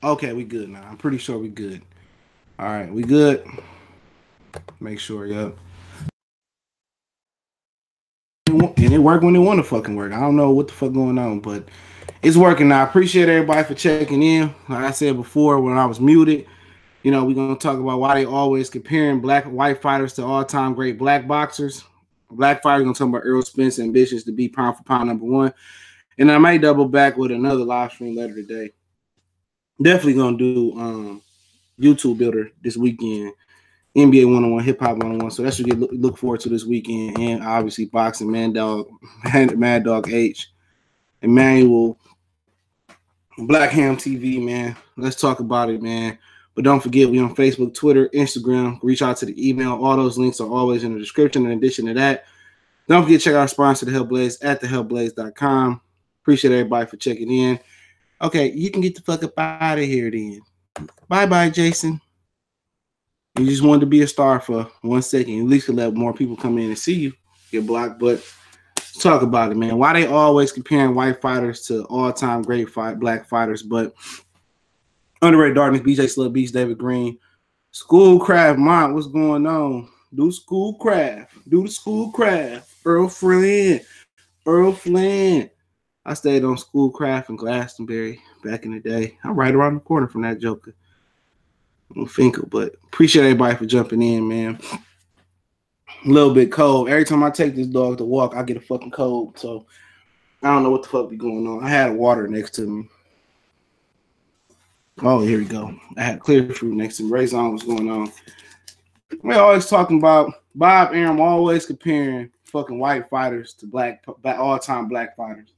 Okay, we good now. I'm pretty sure we good. All right, we good. Make sure, yep. And it work when it want to fucking work. I don't know what the fuck going on, but it's working now. I appreciate everybody for checking in. Like I said before, when I was muted, we're gonna talk about why they always comparing black and white fighters to all-time great black boxers. Black fighters gonna talk about Errol Spence ambitions to be pound for pound number one. And I may double back with another live stream later today. Definitely gonna do YouTube builder this weekend. NBA 101, hip hop 101. So that's what you look forward to this weekend. And obviously boxing, Mad Dog H, Emmanuel, Black Ham TV, man. Let's talk about it, man. But don't forget, we on Facebook, Twitter, Instagram. Reach out to the email. All those links are always in the description. In addition to that, don't forget to check out our sponsor, The Hellblaze, at thehellblaze.com. Appreciate everybody for checking in. Okay, you can get the fuck up out of here then. Bye-bye, Jason. You just wanted to be a star for 1 second. At least could let more people come in and see you get blocked. But let's talk about it, man. Why they always comparing white fighters to all-time great black fighters? But Underrated Darkness, BJ Slug Beach, David Green, Schoolcraft Mont, what's going on? Do Schoolcraft. Do the Schoolcraft. Earl Flynn. I stayed on Schoolcraft in Glastonbury back in the day. I'm right around the corner from that joker. Finkel, but appreciate everybody for jumping in, man. A little bit cold. Every time I take this dog to walk, I get a fucking cold. So I don't know what the fuck be going on. I had water next to me. Oh, here we go. I had clear fruit next to me. Rayzon, what's going on? We're always talking about Bob Arum always comparing fucking white fighters to all-time black fighters.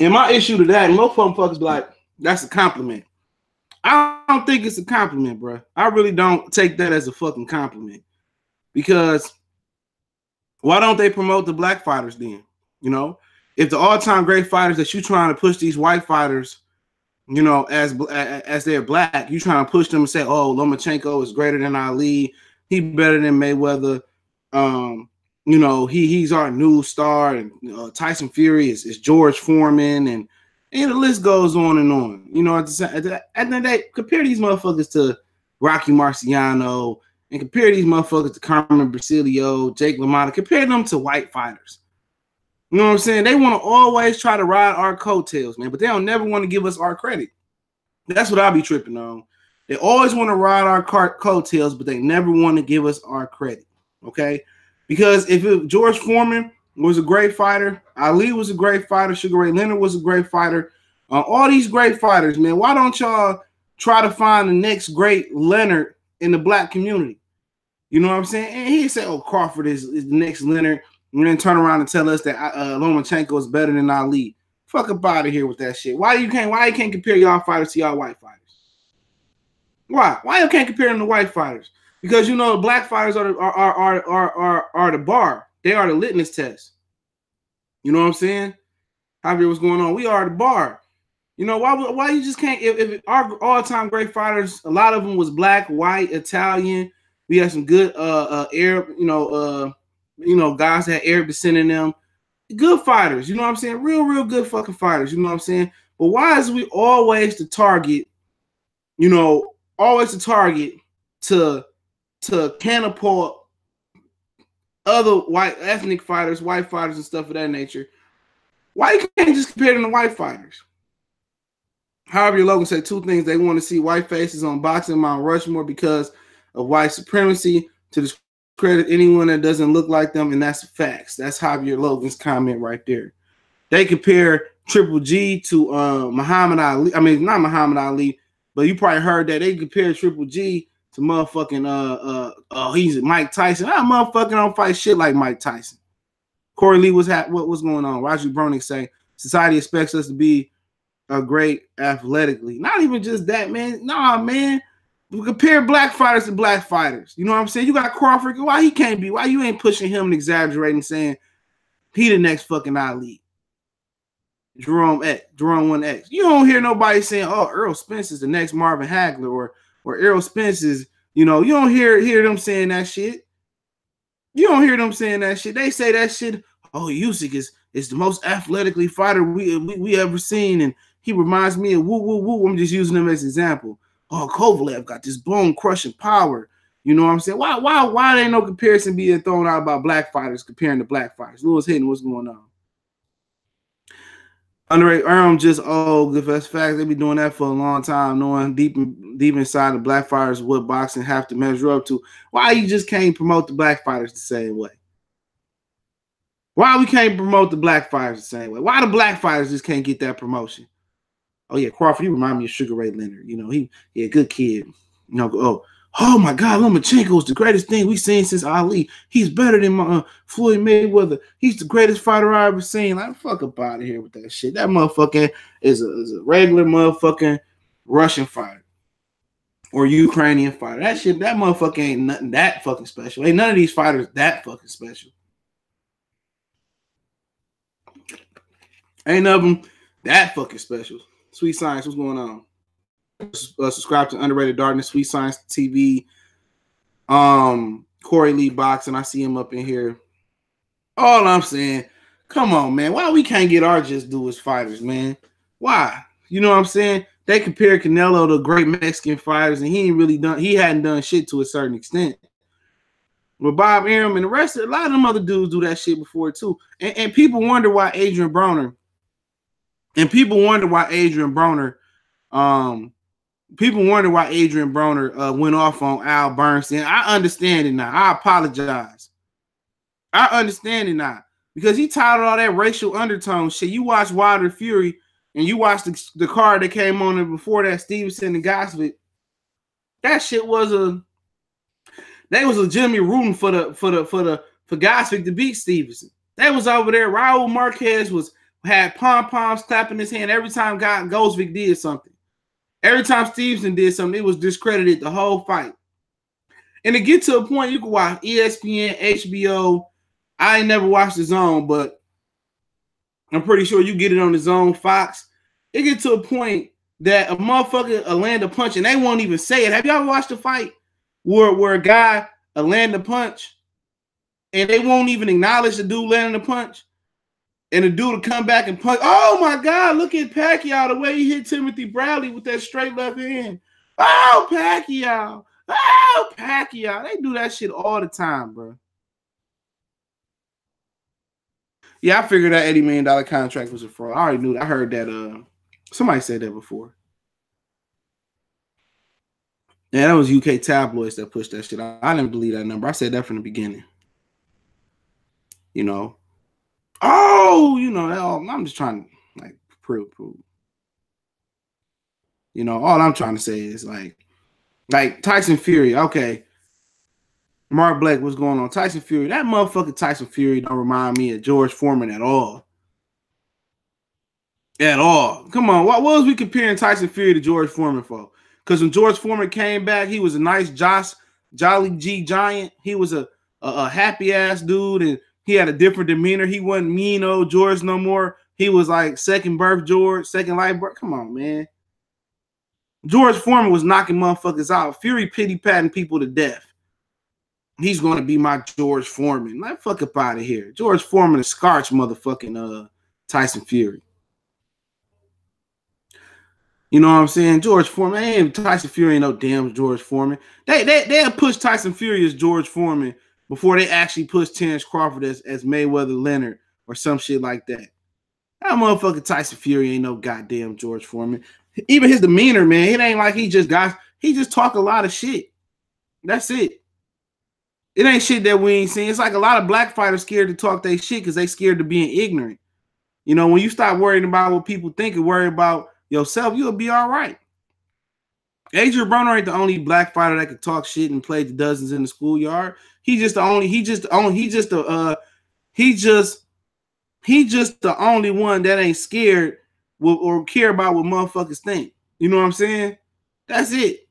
And my issue to that, most fuckers be like, that's a compliment. I don't think it's a compliment, bro. I really don't take that as a fucking compliment. Because why don't they promote the black fighters then? If the all-time great fighters that you trying to push these white fighters, as they're black, you trying to push them and say, oh, Lomachenko is greater than Ali. He better than Mayweather. He's our new star. And Tyson Fury is George Foreman. And the list goes on and on. At the end of the day, compare these motherfuckers to Rocky Marciano and compare these motherfuckers to Carmen Brasileiro, Jake LaMotta. Compare them to white fighters. You know what I'm saying? They want to always try to ride our coattails, man, but they don't never want to give us our credit. That's what I be tripping on. They always want to ride our coattails, but they never want to give us our credit, okay? Because if George Foreman was a great fighter, Ali was a great fighter, Sugar Ray Leonard was a great fighter, all these great fighters, man, why don't y'all try to find the next great Leonard in the black community? You know what I'm saying? And he said, oh, Crawford is the next Leonard. And then turn around and tell us that Lomachenko is better than Ali. Fuck up out of here with that shit. Why you can't compare y'all fighters to y'all white fighters? Why you can't compare them to white fighters? Because the black fighters are the bar. They are the litmus test. You know what I'm saying? Javier, what's going on? We are the bar. Why you just can't? If our all-time great fighters, a lot of them was black, white, Italian. We had some good Arab, guys that had Arab descent in them. Good fighters, you know what I'm saying? Real good fucking fighters, you know what I'm saying? But why is we always the target, to catapult other white ethnic fighters, white fighters and stuff of that nature? Why you can't just compare them to white fighters? However, Logan said two things. They want to see white faces on boxing Mount Rushmore because of white supremacy, to discredit anyone that doesn't look like them, and that's facts. That's Javier Logan's comment right there. They compare Triple G to Muhammad Ali. I mean, not Muhammad Ali, but you probably heard that they compare Triple G to motherfucking he's Mike Tyson. Motherfucking don't fight shit like Mike Tyson. Corey Lee, what's going on? Roger Bronick say society expects us to be great athletically. Not even just that, man. Nah, man. We compare black fighters to black fighters. You know what I'm saying? You got Crawford. Why he can't be? Why you ain't pushing him and exaggerating, saying he the next fucking Ali? Jerome 1X. You don't hear nobody saying, oh, Errol Spence is the next Marvin Hagler or Errol Spence is, you don't hear them saying that shit. You don't hear them saying that shit. They say that shit, oh, Usyk is the most athletically fighter we ever seen, and He reminds me of woo woo woo. I'm just using him as an example. Oh, Kovalev got this bone crushing power. You know what I'm saying? Why there ain't no comparison being thrown out about black fighters comparing to black fighters? Lewis Hayden, what's going on? Underrated just if that's facts, they be doing that for a long time, knowing deep inside the black fighters what boxing have to measure up to. Why you just can't promote the black fighters the same way? Why we can't promote the black fighters the same way? Why the black fighters just can't get that promotion? Oh yeah, Crawford, he remind me of Sugar Ray Leonard. You know, he a good kid. You know, oh my God, Lomachenko's the greatest thing we've seen since Ali. He's better than Floyd Mayweather. He's the greatest fighter I ever seen. Like, fuck up out of here with that shit. That motherfucking is a regular motherfucking Russian fighter or Ukrainian fighter. That motherfucker ain't nothing that fucking special. Ain't none of these fighters that fucking special. Ain't none of them that fucking special. Sweet Science, what's going on? Subscribe to Underrated Darkness, Sweet Science TV, Corey Lee Boxing. I see him up in here. All I'm saying, come on, man. Why we can't get our just do as fighters, man? Why? You know what I'm saying? They compare Canelo to great Mexican fighters, and he hadn't done shit to a certain extent. But Bob Arum and the rest of a lot of them other dudes do that shit before too. And people wonder why Adrian Broner. Went off on Al Bernstein. I understand it now. I apologize. I understand it now. Because he tired of all that racial undertone shit. You watch Wilder Fury and you watch the card that came on there before that, Stevenson and Gosvick. That shit was they was legitimately rooting for Gosvick to beat Stevenson. They was over there. Raul Marquez had pom-poms clapping his hand every time Gosvick did something. Every time Stevenson did something, it was discredited the whole fight. And to get to a point, you can watch ESPN, HBO. I ain't never watched The Zone, but I'm pretty sure you get it on The Zone, Fox. It get to a point that a motherfucker will land a punch and they won't even say it. Have y'all watched a fight where a guy will land a punch and they won't even acknowledge the dude landing a punch? And the dude will come back and punch. Oh, my God, look at Pacquiao, the way he hit Timothy Bradley with that straight left hand. Oh, Pacquiao. Oh, Pacquiao. They do that shit all the time, bro. Yeah, I figured that $80 million contract was a fraud. I already knew that. I heard that. Somebody said that before. Yeah, that was UK tabloids that pushed that shit. I didn't believe that number. I said that from the beginning. You know. Oh, you know, I'm just trying to like prove. You know, all I'm trying to say is like Tyson Fury. Okay, Mark Blake, what's going on? Tyson Fury. That motherfucker Tyson Fury don't remind me of George Foreman at all. At all. Come on, what was we comparing Tyson Fury to George Foreman for? Because when George Foreman came back, he was a nice Jolly G giant. He was a happy ass dude, and he had a different demeanor. He wasn't mean old George no more. He was like second birth George, second life birth. Come on, man. George Foreman was knocking motherfuckers out. Fury pity-patting people to death. He's going to be my George Foreman. Like, fuck up out of here. George Foreman is scorched motherfucking Tyson Fury. You know what I'm saying? George Foreman. Tyson Fury ain't no damn George Foreman. They pushed Tyson Fury as George Foreman before they actually pushed Terrence Crawford as Mayweather Leonard or some shit like that. That motherfucking Tyson Fury ain't no goddamn George Foreman. Even his demeanor, man, it ain't like he just talk a lot of shit. That's it. It ain't shit that we ain't seen. It's like a lot of black fighters scared to talk their shit because they scared of being ignorant. You know, when you stop worrying about what people think and worry about yourself, you'll be all right. Adrian Broner ain't the only black fighter that could talk shit and play the dozens in the schoolyard. He's just the only one that ain't scared or care about what motherfuckers think. You know what I'm saying? That's it.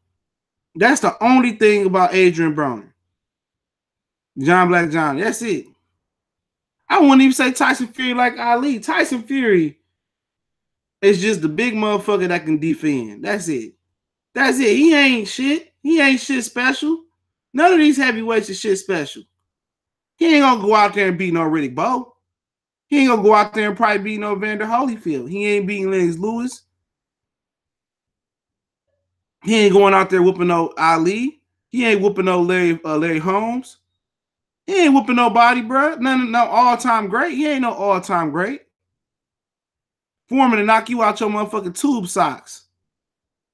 That's the only thing about Adrian Broner. John Black John. That's it. I wouldn't even say Tyson Fury like Ali. Tyson Fury is just the big motherfucker that can defend. That's it. That's it. He ain't shit. He ain't shit special. None of these heavyweights is shit special. He ain't gonna go out there and beat no Riddick Bowe. He ain't gonna go out there and probably beat no Vander Holyfield. He ain't beating Lennox Lewis. He ain't going out there whooping no Ali. He ain't whooping no Larry Holmes. He ain't whooping nobody, bro. No all-time great. He ain't no all-time great. Foreman to knock you out your motherfucking tube socks.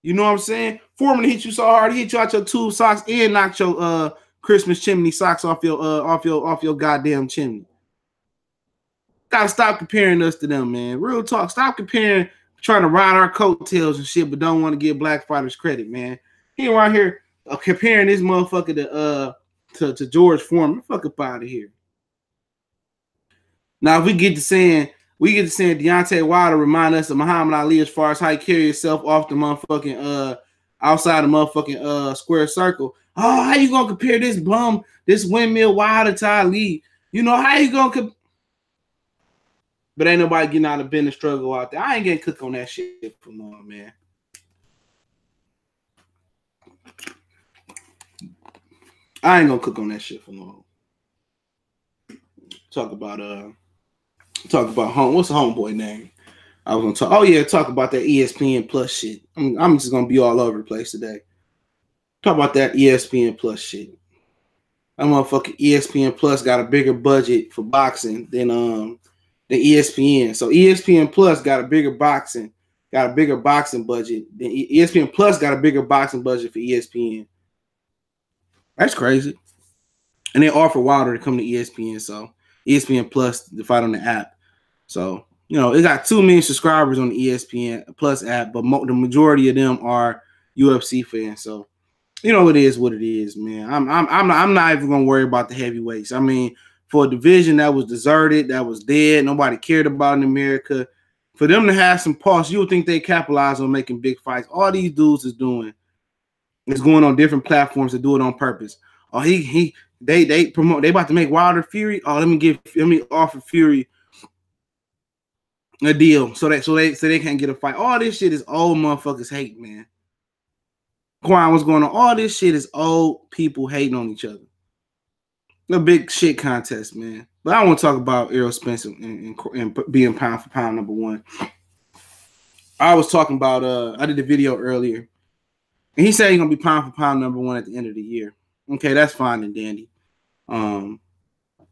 You know what I'm saying? Foreman hit you so hard, he hit you out your tube socks and knocked your Christmas chimney socks off your goddamn chimney. Gotta stop comparing us to them, man. Real talk. Stop comparing, trying to ride our coattails and shit, but don't want to give black fighters credit, man. He around here comparing this motherfucker to George Foreman. Fuck up out of here. Now, if we get to saying Deontay Wilder remind us of Muhammad Ali as far as how he carry himself off the motherfucking outside the motherfucking square circle. Oh, how you gonna compare this windmill Wilder to Ali? You know, how you gonna but ain't nobody getting out of business struggle out there. I ain't getting cooked on that shit for long, man. I ain't gonna cook on that shit for long. Talk about home. What's the homeboy name? I was gonna talk. Oh yeah, talk about that ESPN Plus shit. I'm just gonna be all over the place today. Talk about that ESPN Plus shit. That motherfucking ESPN Plus got a bigger budget for boxing than ESPN. So ESPN Plus got a bigger boxing budget than ESPN Plus got a bigger boxing budget for ESPN. That's crazy. And they offer Wilder to come to ESPN, so ESPN Plus to fight on the app. So, you know, it got 2 million subscribers on the ESPN Plus app, but the majority of them are UFC fans. So, you know, it is what it is, man. I'm not even gonna worry about the heavyweights. I mean, for a division that was deserted, that was dead, nobody cared about in America, for them to have some pulse, you would think they capitalize on making big fights. All these dudes is doing is going on different platforms to do it on purpose. Oh, they promote. They about to make Wilder Fury. Oh, let me offer Fury a deal so they can't get a fight. All this shit is old motherfuckers hate, man. Quan, what's going on? All this shit is old people hating on each other. A big shit contest, man. But I want to talk about Errol Spence and being pound for pound #1. I was talking about I did a video earlier, and he said he's gonna be pound for pound #1 at the end of the year. Okay, that's fine and dandy.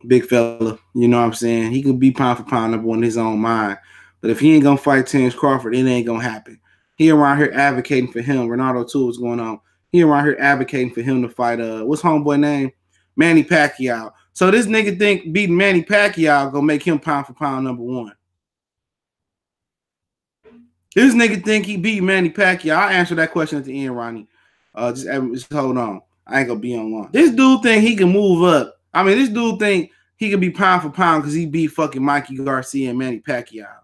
Big fella, you know what I'm saying? He could be pound for pound #1 in his own mind. But if he ain't gonna fight Terence Crawford, it ain't gonna happen. He around here advocating for him. Ronaldo too, what's going on? He around here advocating for him to fight what's homeboy name? Manny Pacquiao. So this nigga think beating Manny Pacquiao gonna make him pound for pound #1. This nigga think he beat Manny Pacquiao. I'll answer that question at the end, Ronnie. Just hold on. I ain't gonna be on long. This dude think he can move up. I mean, this dude think he can be pound for pound because he beat fucking Mikey Garcia and Manny Pacquiao.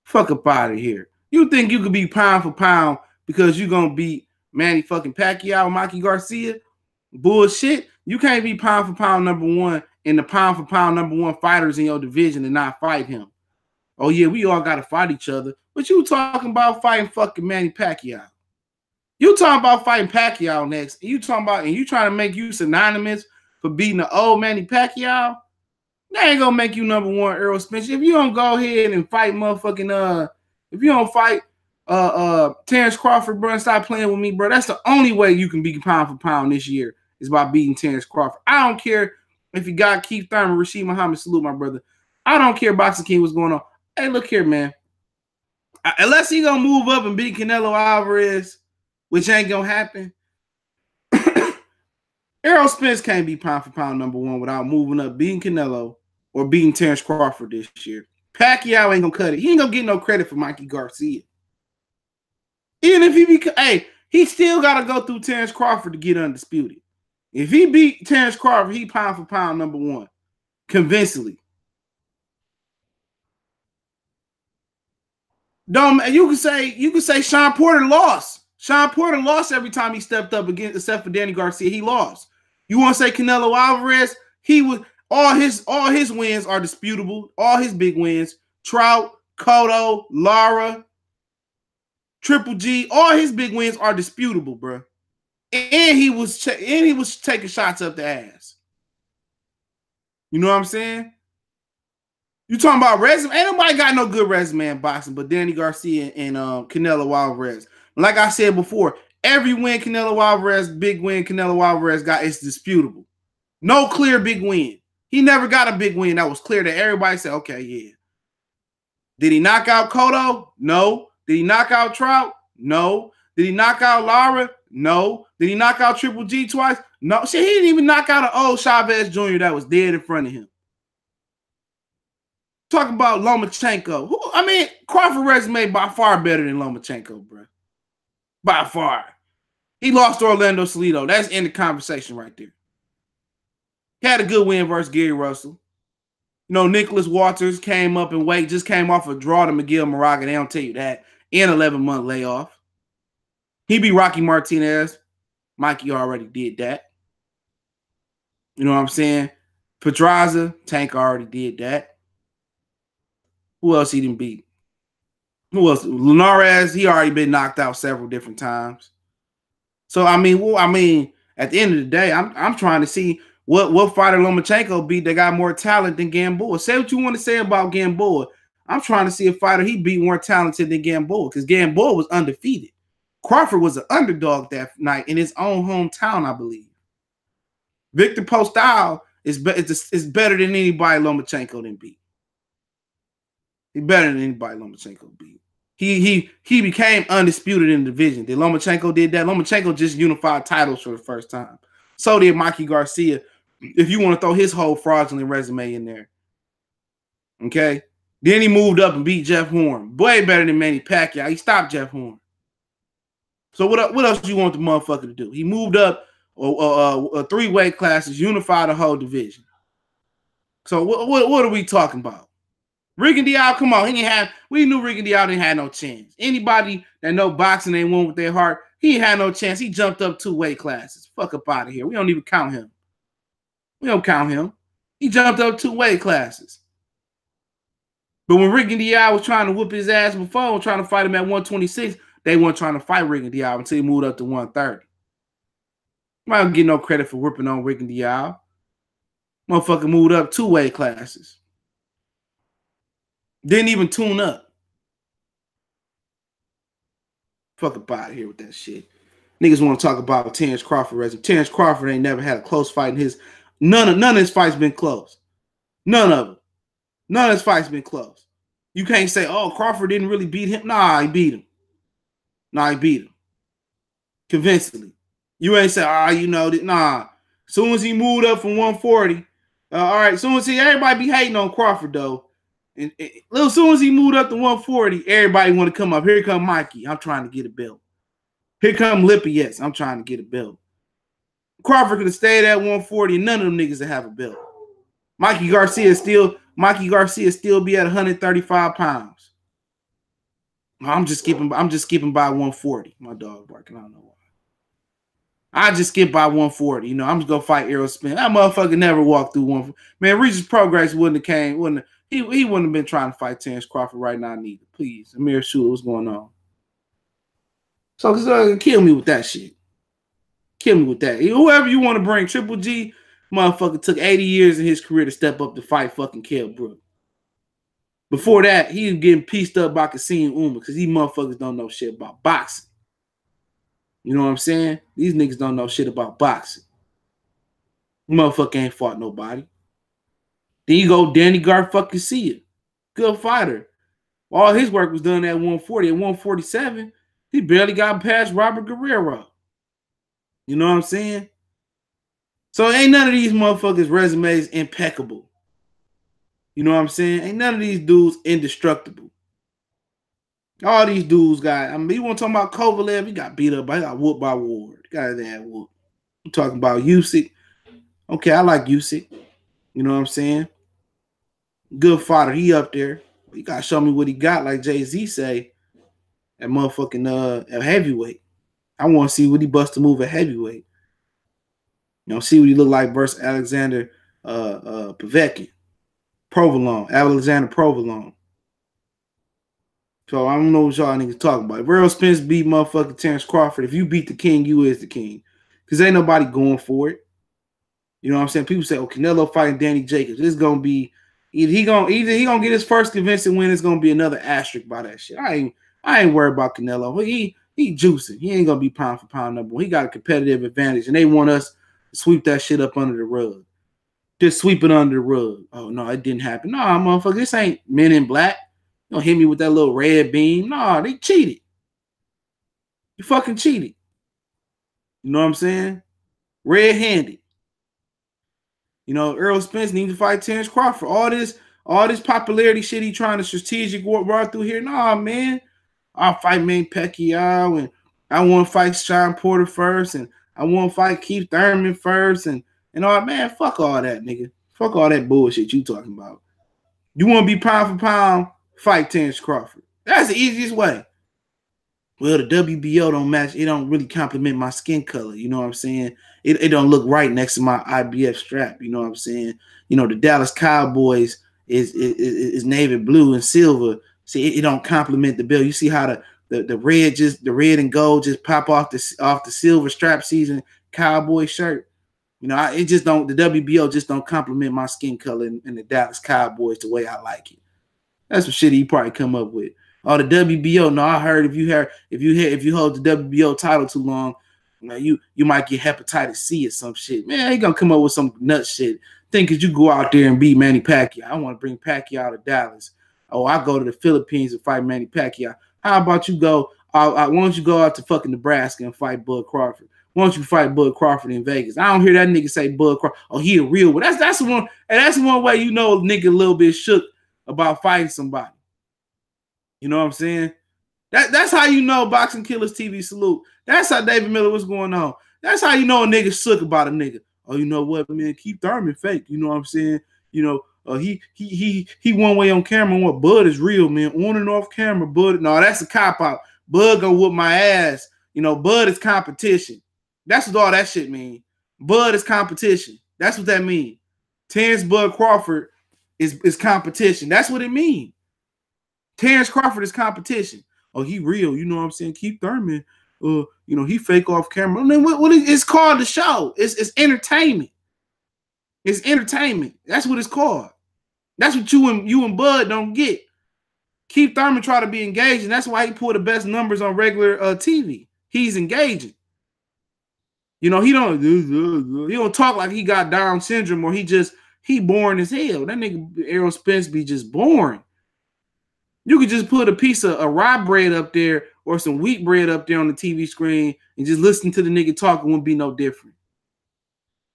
Fuck up out of here. You think you could be pound for pound because you gonna beat Manny fucking Pacquiao and Mikey Garcia? Bullshit. You can't be pound for pound #1 and the pound for pound #1 fighters in your division and not fight him. Oh yeah, we all gotta fight each other. But you talking about fighting fucking Manny Pacquiao. You talking about fighting Pacquiao next. And you trying to make you synonymous for beating the old Manny Pacquiao? That ain't gonna make you #1 Errol Spence. If you don't go ahead and fight motherfucking if you don't fight Terence Crawford, bro, and stop playing with me, bro. That's the only way you can be pound for pound this year is by beating Terence Crawford. I don't care if you got Keith Thurman, Rasheed Muhammad, salute my brother. I don't care, Boxing King, what's going on. Hey, look here, man. Unless he gonna move up and beat Canelo Alvarez, which ain't gonna happen, Errol Spence can't be pound for pound #1 without moving up, beating Canelo or beating Terence Crawford this year. Pacquiao ain't gonna cut it. He ain't gonna get no credit for Mikey Garcia. Even if he still gotta go through Terence Crawford to get undisputed. If he beat Terence Crawford, he pound for pound #1 convincingly. You can say Sean Porter lost. Sean Porter lost every time he stepped up against, except for Danny Garcia. He lost. You want to say Canelo Alvarez? He was all his wins are disputable. All his big wins: Trout, Cotto, Lara, Triple G. All his big wins are disputable, bro. And he was taking shots up the ass. You know what I'm saying? You talking about resume? Ain't nobody got no good resume in boxing but Danny Garcia and Canelo Alvarez. Like I said before, Every win Canelo Alvarez, big win Canelo Alvarez got is disputable. No clear big win. He never got a big win that was clear that everybody said, okay, yeah. Did he knock out Cotto? No. Did he knock out Trout? No. Did he knock out Lara? No. Did he knock out Triple G twice? No. Shit, he didn't even knock out an old Chavez Jr. that was dead in front of him. Talk about Lomachenko. I mean, Crawford resume by far better than Lomachenko, bro. By far. He lost to Orlando Salido. That's in the conversation right there. He had a good win versus Gary Russell. You know, Nicholas Walters came up in weight, just came off a draw to Miguel Moraga. They don't tell you that. In 11-month layoff. He beat Rocky Martinez. Mikey already did that. You know what I'm saying? Pedraza, Tank already did that. Who else he didn't beat? Who else? Linares, he already been knocked out several different times. So, I mean, at the end of the day, I'm trying to see what fighter Lomachenko beat that got more talent than Gamboa. Say what you want to say about Gamboa. I'm trying to see a fighter he beat more talented than Gamboa because Gamboa was undefeated. Crawford was an underdog that night in his own hometown, I believe. Victor Postal is better than anybody Lomachenko didn't beat. He's better than anybody Lomachenko beat. He became undisputed in the division. Did Lomachenko did that? Lomachenko just unified titles for the first time. So did Mikey Garcia, if you want to throw his whole fraudulent resume in there. Okay? Then he moved up and beat Jeff Horn. Way better than Manny Pacquiao. He stopped Jeff Horn. So what else do you want the motherfucker to do? He moved up 3 weight classes, unified the whole division. So what are we talking about? Rigondeaux, come on. We knew Rigondeaux didn't have no chance. Anybody that know boxing ain't won with their heart, he ain't had no chance. He jumped up 2 weight classes. Fuck up out of here. We don't even count him. We don't count him. He jumped up 2 weight classes. But when Rigondeaux was trying to whoop his ass before, trying to fight him at 126, they weren't trying to fight Rigondeaux until he moved up to 130. I don't get no credit for whipping on Rigondeaux. Motherfucker moved up 2 weight classes. Didn't even tune up. Fuck up out of here with that shit. Niggas want to talk about Terrence Crawford resume. Terrence Crawford ain't never had a close fight in his. None of his fights been close. None of them. None of his fights been close. You can't say, oh, Crawford didn't really beat him. Nah, he beat him. Nah, he beat him. Convincingly. You ain't say, nah. As soon as he moved up from 140, all right, as soon as everybody be hating on Crawford, though. And as soon as he moved up to 140, everybody want to come up. Here come Mikey. I'm trying to get a belt. Here come Lippy. Yes, I'm trying to get a belt. Crawford could have stayed at 140 and none of them niggas would have a belt. Mikey Garcia still be at 135 pounds. I'm just skipping by 140. My dog barking. I don't know why. I just skip by 140. You know, I'm just gonna fight Errol Spence. That motherfucker never walked through 140. Man, Regis Progress wouldn't have came. He wouldn't have been trying to fight Terrence Crawford right now neither. Please, Amir Shula, what's going on? So kill me with that shit. Kill me with that. Whoever you want to bring, Triple G, motherfucker took 80 years in his career to step up to fight fucking Kell Brook. Before that, he was getting pieced up by Kasim Uma because these motherfuckers don't know shit about boxing. You know what I'm saying? These niggas don't know shit about boxing. Motherfucker ain't fought nobody. Then you go Danny Garfucking. Good fighter. All his work was done at 140. At 147, he barely got past Robert Guerrero. You know what I'm saying? So ain't none of these motherfuckers' resumes impeccable. You know what I'm saying? Ain't none of these dudes indestructible. All these dudes got, you want to talk about Kovalev? He got beat up, but he got whooped by Ward. Got his ass whooped. I'm talking about Usyk. Okay, I like Usyk. You know what I'm saying? Good fighter. He up there. You got to show me what he got, like Jay-Z say, at motherfucking at heavyweight. I want to see what he bust to move at heavyweight. You know, see what he look like versus Alexander Povetkin. Alexander Provolone. So I don't know what y'all niggas talking about. If Errol Spence beat motherfucking Terrence Crawford, if you beat the king, you is the king. Because ain't nobody going for it. You know what I'm saying? People say, oh, Canelo fighting Danny Jacobs. It's gonna be either he gonna get his first convincing win, it's gonna be another asterisk by that shit. I ain't worried about Canelo. He juicing. He ain't gonna be pound for pound number one. He got a competitive advantage, and they want us to sweep that shit up under the rug. Just sweep it under the rug. Oh no, it didn't happen. Nah, motherfucker, this ain't Men in Black. You don't hit me with that little red beam. Nah, they cheated. You fucking cheated. You know what I'm saying? Red-handed. You know, Errol Spence needs to fight Terrence Crawford. All this popularity shit he trying to strategic walk through here. Nah, man. I'll fight Manny Pacquiao, and I want to fight Sean Porter first, and I want to fight Keith Thurman first, and all, man, fuck all that, nigga. Fuck all that bullshit you talking about. You want to be pound for pound, fight Terrence Crawford. That's the easiest way. Well, the WBO don't match. It don't really complement my skin color. You know what I'm saying? It don't look right next to my IBF strap. You know what I'm saying? You know, the Dallas Cowboys is navy blue and silver. See, it don't complement the bill. You see how the red and gold just pop off the silver strap season Cowboy shirt. You know, the WBO just don't complement my skin color in the Dallas Cowboys the way I like it. That's some shit he probably come up with. Oh, the WBO. No, I heard if you hold the WBO title too long, you might get hepatitis C or some shit. Man, he gonna come up with some nut shit. Think cause you go out there and beat Manny Pacquiao. I want to bring Pacquiao to Dallas. Oh, I go to the Philippines and fight Manny Pacquiao. How about you go? Why don't you go out to fucking Nebraska and fight Bud Crawford? Why don't you fight Bud Crawford in Vegas? I don't hear that nigga say Bud Crawford. Oh, he a real one. That's one. And that's one way you know a nigga a little bit shook about fighting somebody. You know what I'm saying? That's how you know Boxing Killers TV salute. That's how David Miller was going on. That's how you know a nigga shook about a nigga. Oh, you know what, man? Keith Thurman fake. You know what I'm saying? You know, he one way on camera. What Bud is real, man. On and off camera, Bud. No, that's a cop out. Bud gonna whoop my ass. You know, Bud is competition. That's what all that shit mean. Bud is competition. That's what that mean. Terrence Bud Crawford is competition. That's what it means. Terrence Crawford is competition. Oh, he real. You know what I'm saying? Keith Thurman, you know, he fake off camera. I mean, it's called the show. It's entertainment. It's entertainment. That's what it's called. That's what you and Bud don't get. Keith Thurman try to be engaging. That's why he pulled the best numbers on regular TV. He's engaging. You know, he don't talk like he got Down syndrome or he boring as hell. That nigga Errol Spence be just boring. You could just put a piece of rye bread up there or some wheat bread up there on the TV screen and just listen to the nigga talk. It wouldn't be no different.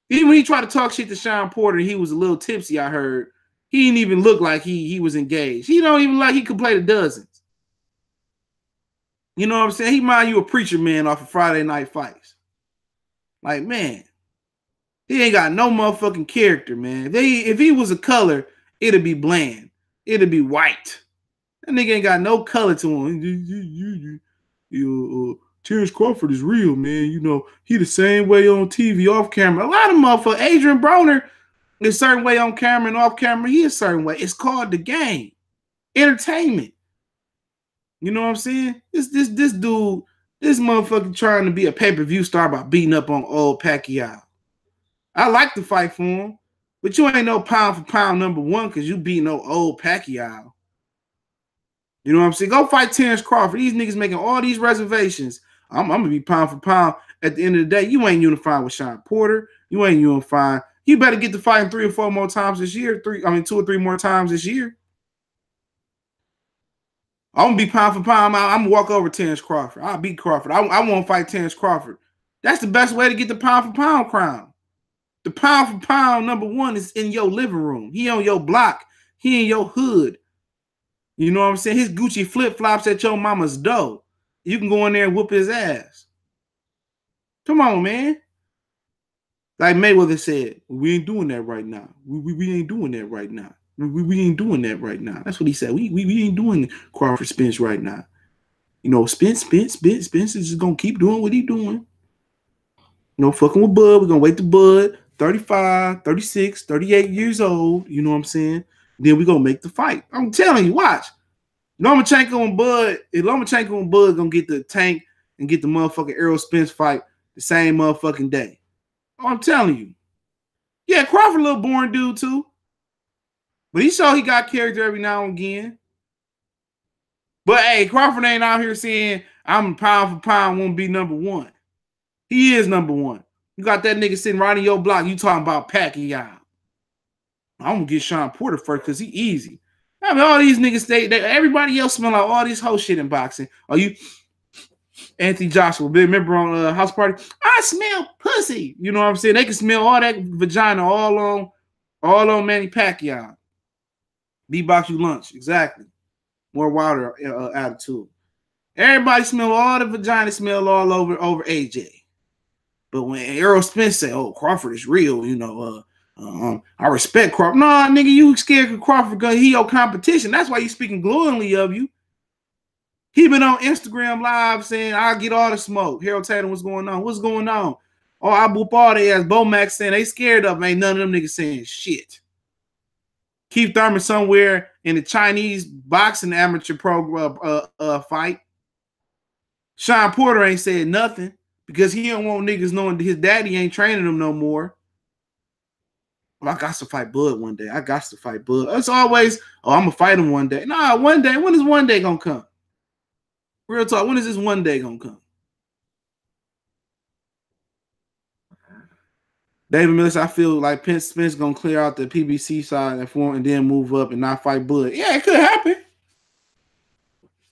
Even when he tried to talk shit to Sean Porter, he was a little tipsy, I heard. He didn't even look like he was engaged. He don't even like he could play the dozens. You know what I'm saying? He mind you a preacher man off of Friday Night Fights. Like, man, he ain't got no motherfucking character, man. If he was a color, it'd be bland. It'd be white. That nigga ain't got no color to him. Terrence Crawford is real, man. You know, he the same way on TV, off camera. A lot of motherfuckers, Adrian Broner is a certain way on camera and off camera. He is a certain way. It's called the game. Entertainment. You know what I'm saying? This dude, this motherfucker trying to be a pay-per-view star by beating up on old Pacquiao. I like to fight for him, but you ain't no pound for pound number one because you beat no old Pacquiao. You know what I'm saying? Go fight Terrence Crawford. These niggas making all these reservations. I'm going to be pound for pound. At the end of the day, you ain't unifying with Sean Porter. You ain't unifying. You better get to fighting 3 or 4 more times this year. 2 or 3 more times this year. I'm going to be pound for pound. I'm going to walk over Terrence Crawford. I'll beat Crawford. I want to fight Terrence Crawford. That's the best way to get the pound for pound crown. The pound for pound number one is in your living room. He on your block. He in your hood. You know what I'm saying? His Gucci flip-flops at your mama's door. You can go in there and whoop his ass. Come on, man. Like Mayweather said, we ain't doing that right now. We ain't doing that right now. We ain't doing that right now. That's what he said. We ain't doing Crawford Spence right now. You know, Spence is just going to keep doing what he doing. You know, fucking with Bud. We're going to wait to Bud, 35, 36, 38 years old. You know what I'm saying? Then we're going to make the fight. I'm telling you, watch. Lomachenko and Bud, if Lomachenko and Bud going to get the tank and get the motherfucking Errol Spence fight the same motherfucking day. I'm telling you. Yeah, Crawford a little boring dude too. But he got character every now and again. But hey, Crawford ain't out here saying I'm pound for pound won't be number one. He is number one. You got that nigga sitting right in your block. You talking about Pacquiao. I'm gonna get Sean Porter first because he easy. I mean, all these niggas, everybody else smell like all this whole shit in boxing. Are you Anthony Joshua? Remember on House Party? I smell pussy. You know what I'm saying? They can smell all that vagina all on Manny Pacquiao. D-box you lunch. Exactly. More water attitude. Everybody smell all the vagina smell all over AJ. But when Errol Spence say, "Oh, Crawford is real," you know, I respect Crawford. Nah, nigga, you scared of Crawford because he your competition. That's why you speaking glowingly of you. He been on Instagram Live saying, "I'll get all the smoke." Harold Tatum, what's going on? What's going on? Oh, I boop all they ass. Bo Max saying they scared of him. Ain't none of them niggas saying shit. Keith Thurman somewhere in the Chinese boxing amateur program fight. Sean Porter ain't said nothing because he don't want niggas knowing his daddy ain't training him no more. Well, I got to fight Bud one day. I got to fight Bud. It's always, I'm going to fight him one day. Nah, one day. When is one day going to come? Real talk. When is this one day going to come? David Millis, I feel like Spence going to clear out the PBC side and then move up and not fight Bud. Yeah, it could happen.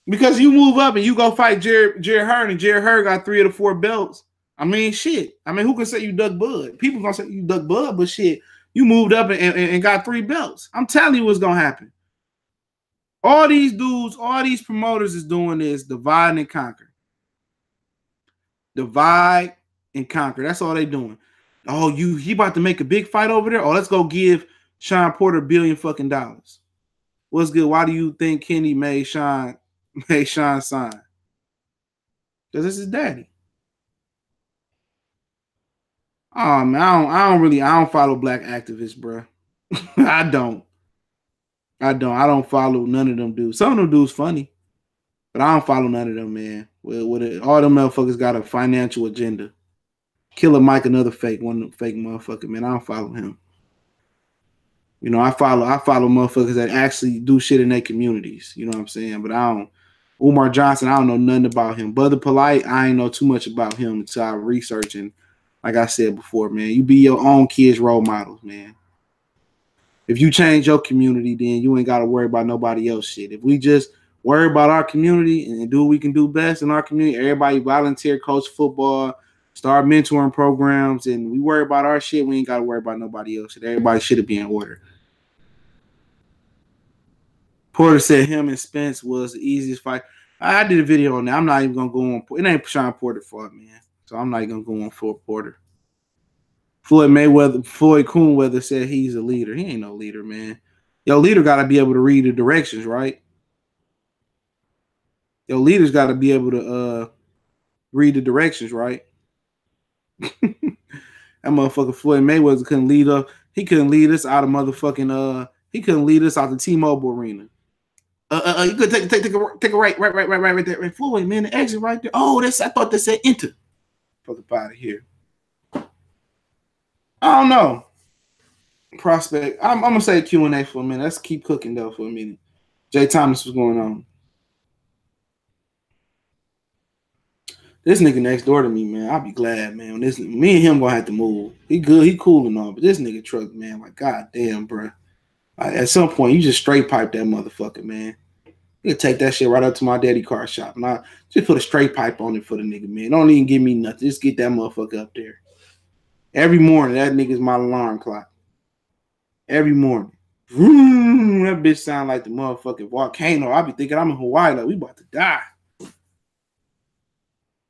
Because you move up and you go fight Jared Hearn, and Jared Hearn got 3 of the 4 belts. I mean, shit. I mean, who can say you duck Bud? People going to say you duck Bud, but shit, you moved up and got 3 belts. I'm telling you what's going to happen. All these dudes, all these promoters is doing is divide and conquer. Divide and conquer. That's all they doing. Oh, he about to make a big fight over there? Oh, let's go give Sean Porter $1 billion fucking dollars. What's good? Why do you think Kenny made Sean sign? Because it's his daddy. Oh man, I don't follow black activists, bro. I don't follow none of them dudes. Some of them dudes funny, but I don't follow none of them, man. All them motherfuckers got a financial agenda. Killer Mike, another fake motherfucker, man. I don't follow him. You know, I follow motherfuckers that actually do shit in their communities. You know what I'm saying? But I don't. Umar Johnson, I don't know nothing about him. Brother Polite, I ain't know too much about him until I research. And like I said before, man, you be your own kids' role models, man. If you change your community, then you ain't got to worry about nobody else shit. If we just worry about our community and do what we can do best in our community, everybody volunteer, coach football, start mentoring programs, and we worry about our shit, we ain't got to worry about nobody else shit. Everybody should be in order. Porter said him and Spence was the easiest fight. I did a video on that. I'm not even going to go on. It ain't Sean Porter fault, man. So I'm not going to go on for Porter. Floyd Coonweather said he's a leader. He ain't no leader, man. Your leader got to be able to read the directions, right? Your leader's got to be able to read the directions, right? That motherfucker Floyd Mayweather couldn't lead us. He couldn't lead us out of motherfucking he couldn't lead us out the T-Mobile arena. You could take a right there. Right, Floyd, man, the exit right there. Oh, I thought they said enter. Fuck up out of here. I don't know. Prospect. I'm gonna say Q&A for a minute. Let's keep cooking though for a minute. Jay Thomas, what's going on? This nigga next door to me, man. I'll be glad, man. Me and him gonna have to move. He good, he cool and all, but this nigga truck, man, like goddamn, bro. At some point, you just straight pipe that motherfucker, man. You can take that shit right up to my daddy car shop. And I just put a straight pipe on it for the nigga, man. Don't even give me nothing. Just get that motherfucker up there. Every morning, that nigga's my alarm clock. Every morning. Vroom, that bitch sound like the motherfucking volcano. I be thinking I'm in Hawaii, like we about to die.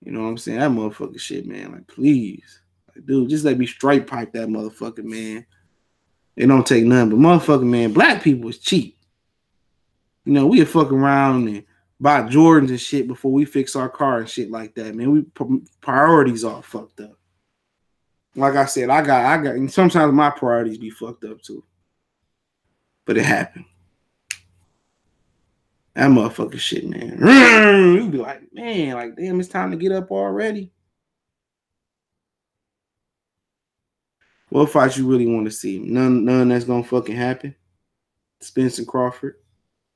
You know what I'm saying? That motherfucking shit, man. Like, please. Like, dude, just let me straight pipe that motherfucker, man. It don't take nothing. But motherfucking, man, black people is cheap. You know, we fuck around and buy Jordans and shit before we fix our car and shit like that, man. We priorities all fucked up. Like I said, I got, and sometimes my priorities be fucked up too. But it happened. That motherfucker shit, man. You be like, man, like, damn, it's time to get up already. What fight you really want to see? None that's gonna fucking happen. Spence and Crawford.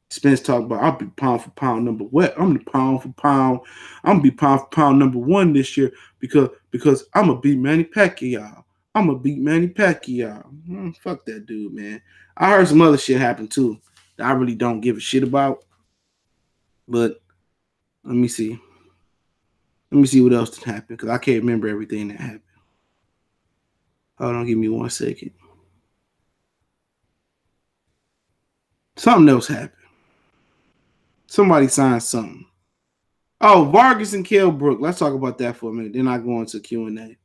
Spence talk about I'll be pound for pound number what? I'm the pound for pound. I'm gonna be pound for pound number one this year because I'm gonna beat Manny Pacquiao. I'm gonna beat Manny Pacquiao. Fuck that dude, man. I heard some other shit happen too that I really don't give a shit about. But let me see. Let me see what else happened because I can't remember everything that happened. Hold on, give me 1 second. Something else happened. Somebody signed something. Oh, Vargas and Kell Brook. Let's talk about that for a minute. Then I go into Q&A.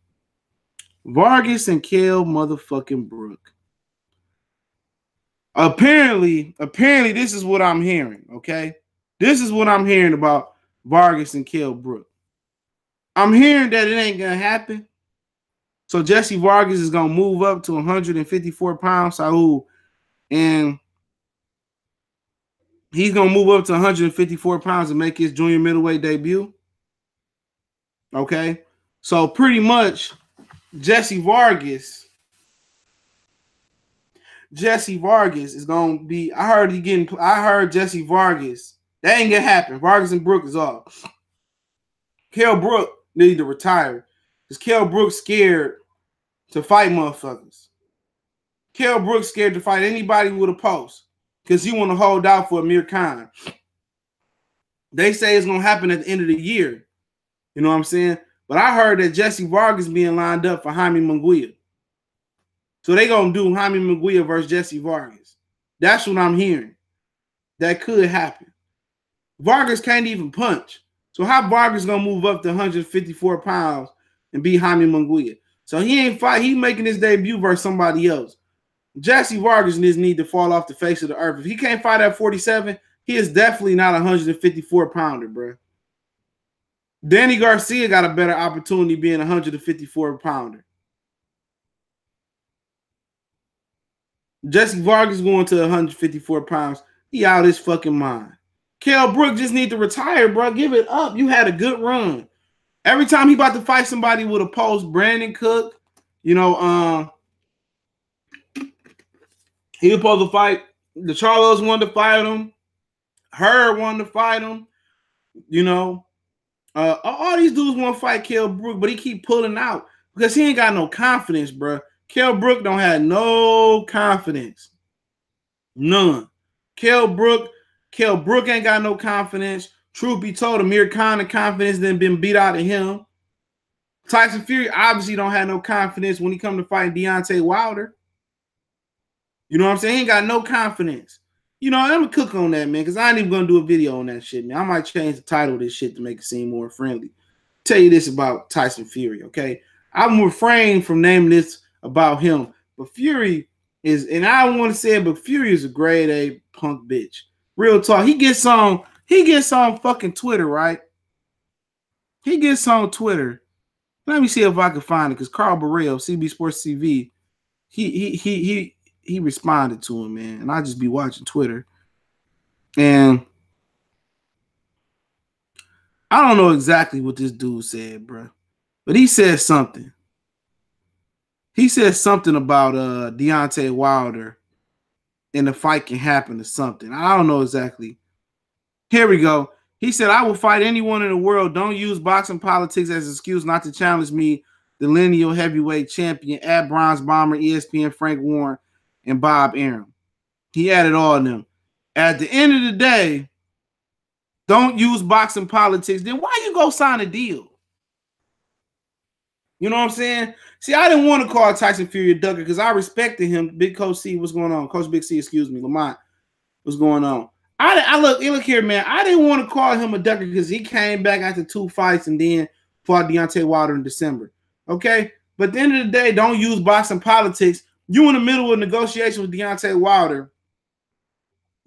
Vargas and Kell motherfucking Brook. Apparently, this is what I'm hearing, okay? This is what I'm hearing about Vargas and Kell Brook. I'm hearing that it ain't going to happen. So Jesse Vargas is going to move up to 154 pounds, Saul, and he's going to move up to 154 pounds and make his junior middleweight debut. Okay? So pretty much Jesse Vargas is going to be, I heard Jesse Vargas. That ain't going to happen. Vargas and Brook is off. Kell Brook need to retire because Kell Brook's scared to fight motherfuckers. Kell Brook's scared to fight anybody with a post because he want to hold out for Amir Khan. They say it's going to happen at the end of the year. You know what I'm saying? But I heard that Jesse Vargas being lined up for Jaime Munguia. So they going to do Jaime Munguia versus Jesse Vargas. That's what I'm hearing. That could happen. Vargas can't even punch. So how Vargas going to move up to 154 pounds and beat Jaime Munguia? So he ain't fight. He making his debut versus somebody else. Jesse Vargas need to fall off the face of the earth. If he can't fight at 47, he is definitely not a 154-pounder, bro. Danny Garcia got a better opportunity being a 154-pounder. Jesse Vargas going to 154 pounds. He out his fucking mind. Kell Brook just need to retire, bro. Give it up. You had a good run. Every time he about to fight somebody with a post, Brandon Cook, you know, he was supposed to fight. The Charlos wanted to fight him. Herb wanted to fight him. You know, all these dudes want to fight Kell Brook, but he keep pulling out because he ain't got no confidence, bro. Kell Brook don't have no confidence. None. Kell Brook ain't got no confidence. Truth be told, Amir Khan of confidence then been beat out of him. Tyson Fury obviously don't have no confidence when he come to fight Deontay Wilder. You know what I'm saying? He ain't got no confidence. You know, I'm going to cook on that, man, because I ain't even going to do a video on that shit, man. I might change the title of this shit to make it seem more friendly. Tell you this about Tyson Fury, okay? I'm refraining from naming this about him. But Fury is, and I don't want to say it, but Fury is a grade A punk bitch. Real talk. He gets on fucking Twitter, right? He gets on Twitter. Let me see if I can find it, because Carl Burrell, CB Sports TV, he responded to him, man. And I just be watching Twitter. And I don't know exactly what this dude said, bro. But he said something. He said something about Deontay Wilder and the fight can happen or something. I don't know exactly. Here we go. He said, I will fight anyone in the world. Don't use boxing politics as an excuse not to challenge me, the lineal heavyweight champion, at Bronze Bomber, ESPN, Frank Warren, and Bob Arum. He added all of them. At the end of the day, don't use boxing politics. Then why you go sign a deal? You know what I'm saying? See, I didn't want to call Tyson Fury a ducker because I respected him. Big Coach C, what's going on? Coach Big C, excuse me, Lamont, what's going on? I look here, man. I didn't want to call him a ducker because he came back after 2 fights and then fought Deontay Wilder in December. Okay? But at the end of the day, don't use boxing politics. You in the middle of negotiation with Deontay Wilder.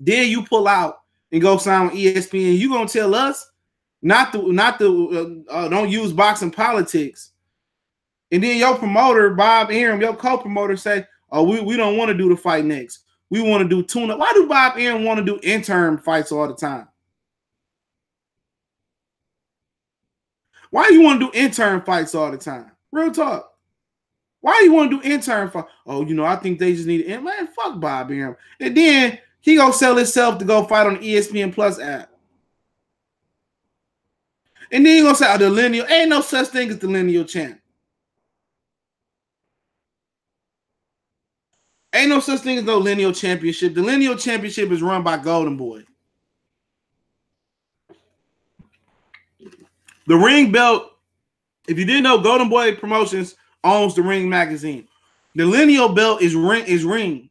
Then you pull out and go sign with ESPN. You gonna tell us not to don't use boxing politics. And then your promoter, Bob Arum, your co-promoter say, oh, we don't want to do the fight next. We want to do tune-up. Why do Bob Arum want to do interim fights all the time? Why do you want to do interim fights all the time? Real talk. Why do you want to do interim fights? Oh, you know, I think they just need to end. Man, fuck Bob Arum. And then He gonna sell himself to go fight on the ESPN Plus app. And then you gonna say, oh, the lineal, ain't no such thing as the lineal champ. Ain't no such thing as no lineal championship. The lineal championship is run by Golden Boy. The ring belt, if you didn't know, Golden Boy Promotions owns the Ring magazine. The lineal belt is ring.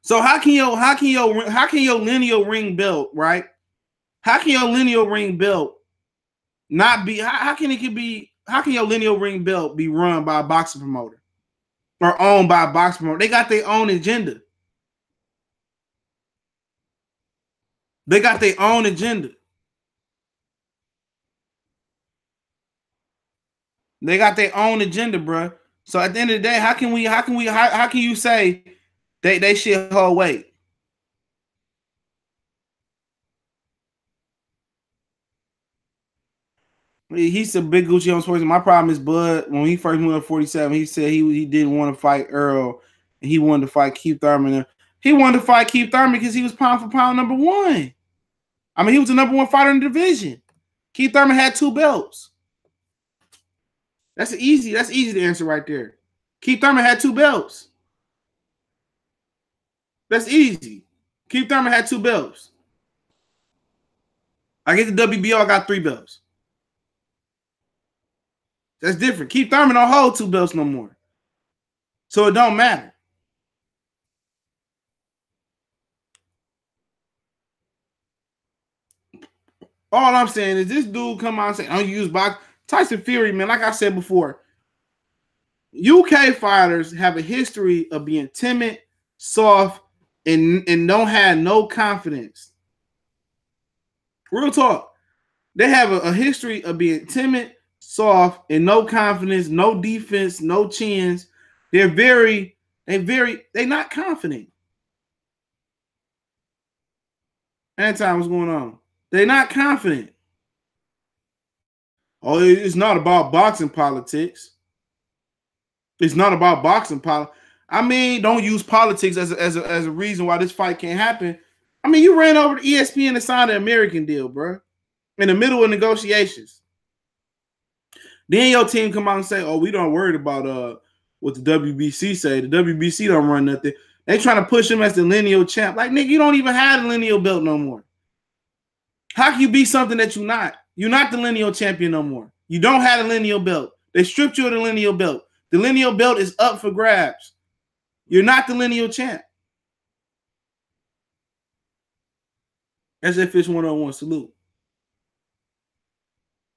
So how can your lineal ring belt, right? How can your lineal ring belt not be? How can your lineal ring belt be run by a boxing promoter or owned by a boxing promoter? They got their own agenda. They got their own agenda. They got their own agenda, bro. So at the end of the day, how can you say they should hold weight? He's a big Gucci on sports. My problem is Bud. When he first moved up 47, he said he didn't want to fight Errol, and he wanted to fight Keith Thurman. He wanted to fight Keith Thurman because he was pound for pound number one. I mean, he was the number one fighter in the division. Keith Thurman had 2 belts. That's easy to answer right there. Keith Thurman had 2 belts. That's easy. Keith Thurman had 2 belts. I get the WBO, I got 3 belts. That's different. Keith Thurman don't hold 2 belts no more. So it don't matter. All I'm saying is this dude come out and say, I don't use box. Tyson Fury, man, like I said before, UK fighters have a history of being timid, soft, and don't have no confidence. Real talk. They have a history of being timid, soft, and no confidence, no defense, no chins. They're not confident. Anytime, what's going on? They're not confident. Oh, it's not about boxing politics. It's not about boxing politics. I mean, don't use politics as a reason why this fight can't happen. I mean, you ran over to ESPN and signed an American deal, bro, in the middle of negotiations. Then your team come out and say, oh, we don't worry about what the WBC say. The WBC don't run nothing. They trying to push him as the lineal champ. Like, nigga, you don't even have the lineal belt no more. How can you be something that you're not? You're not the lineal champion no more. You don't have a lineal belt. They stripped you of the lineal belt. The lineal belt is up for grabs. You're not the lineal champ. As if it's 101 salute.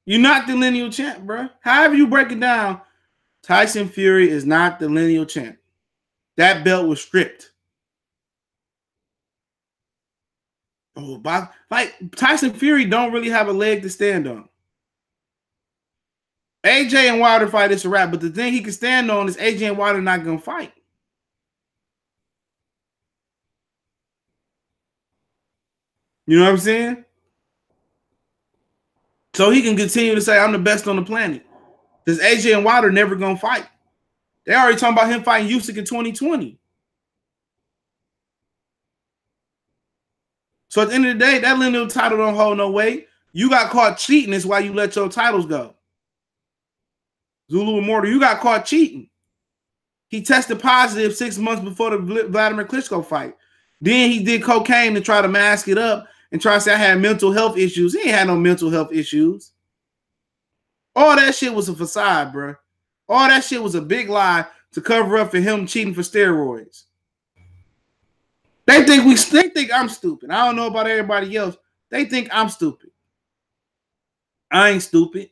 You're not the lineal champ, bro. However you break it down, Tyson Fury is not the lineal champ. That belt was stripped. Oh, like Tyson Fury don't really have a leg to stand on. AJ and Wilder fight, it's a wrap. But the thing he can stand on is AJ and Wilder not going to fight. You know what I'm saying? So he can continue to say, I'm the best on the planet. Because AJ and Wilder never going to fight. They already talking about him fighting Usyk in 2020. So at the end of the day, that lineal title don't hold no weight. You got caught cheating. That's why you let your titles go. Zulu Immortal, you got caught cheating. He tested positive 6 months before the Vladimir Klitschko fight. Then he did cocaine to try to mask it up and try to say I had mental health issues. He ain't had no mental health issues. All that shit was a facade, bro. All that shit was a big lie to cover up for him cheating for steroids. They think I'm stupid. I don't know about everybody else. They think I'm stupid. I ain't stupid.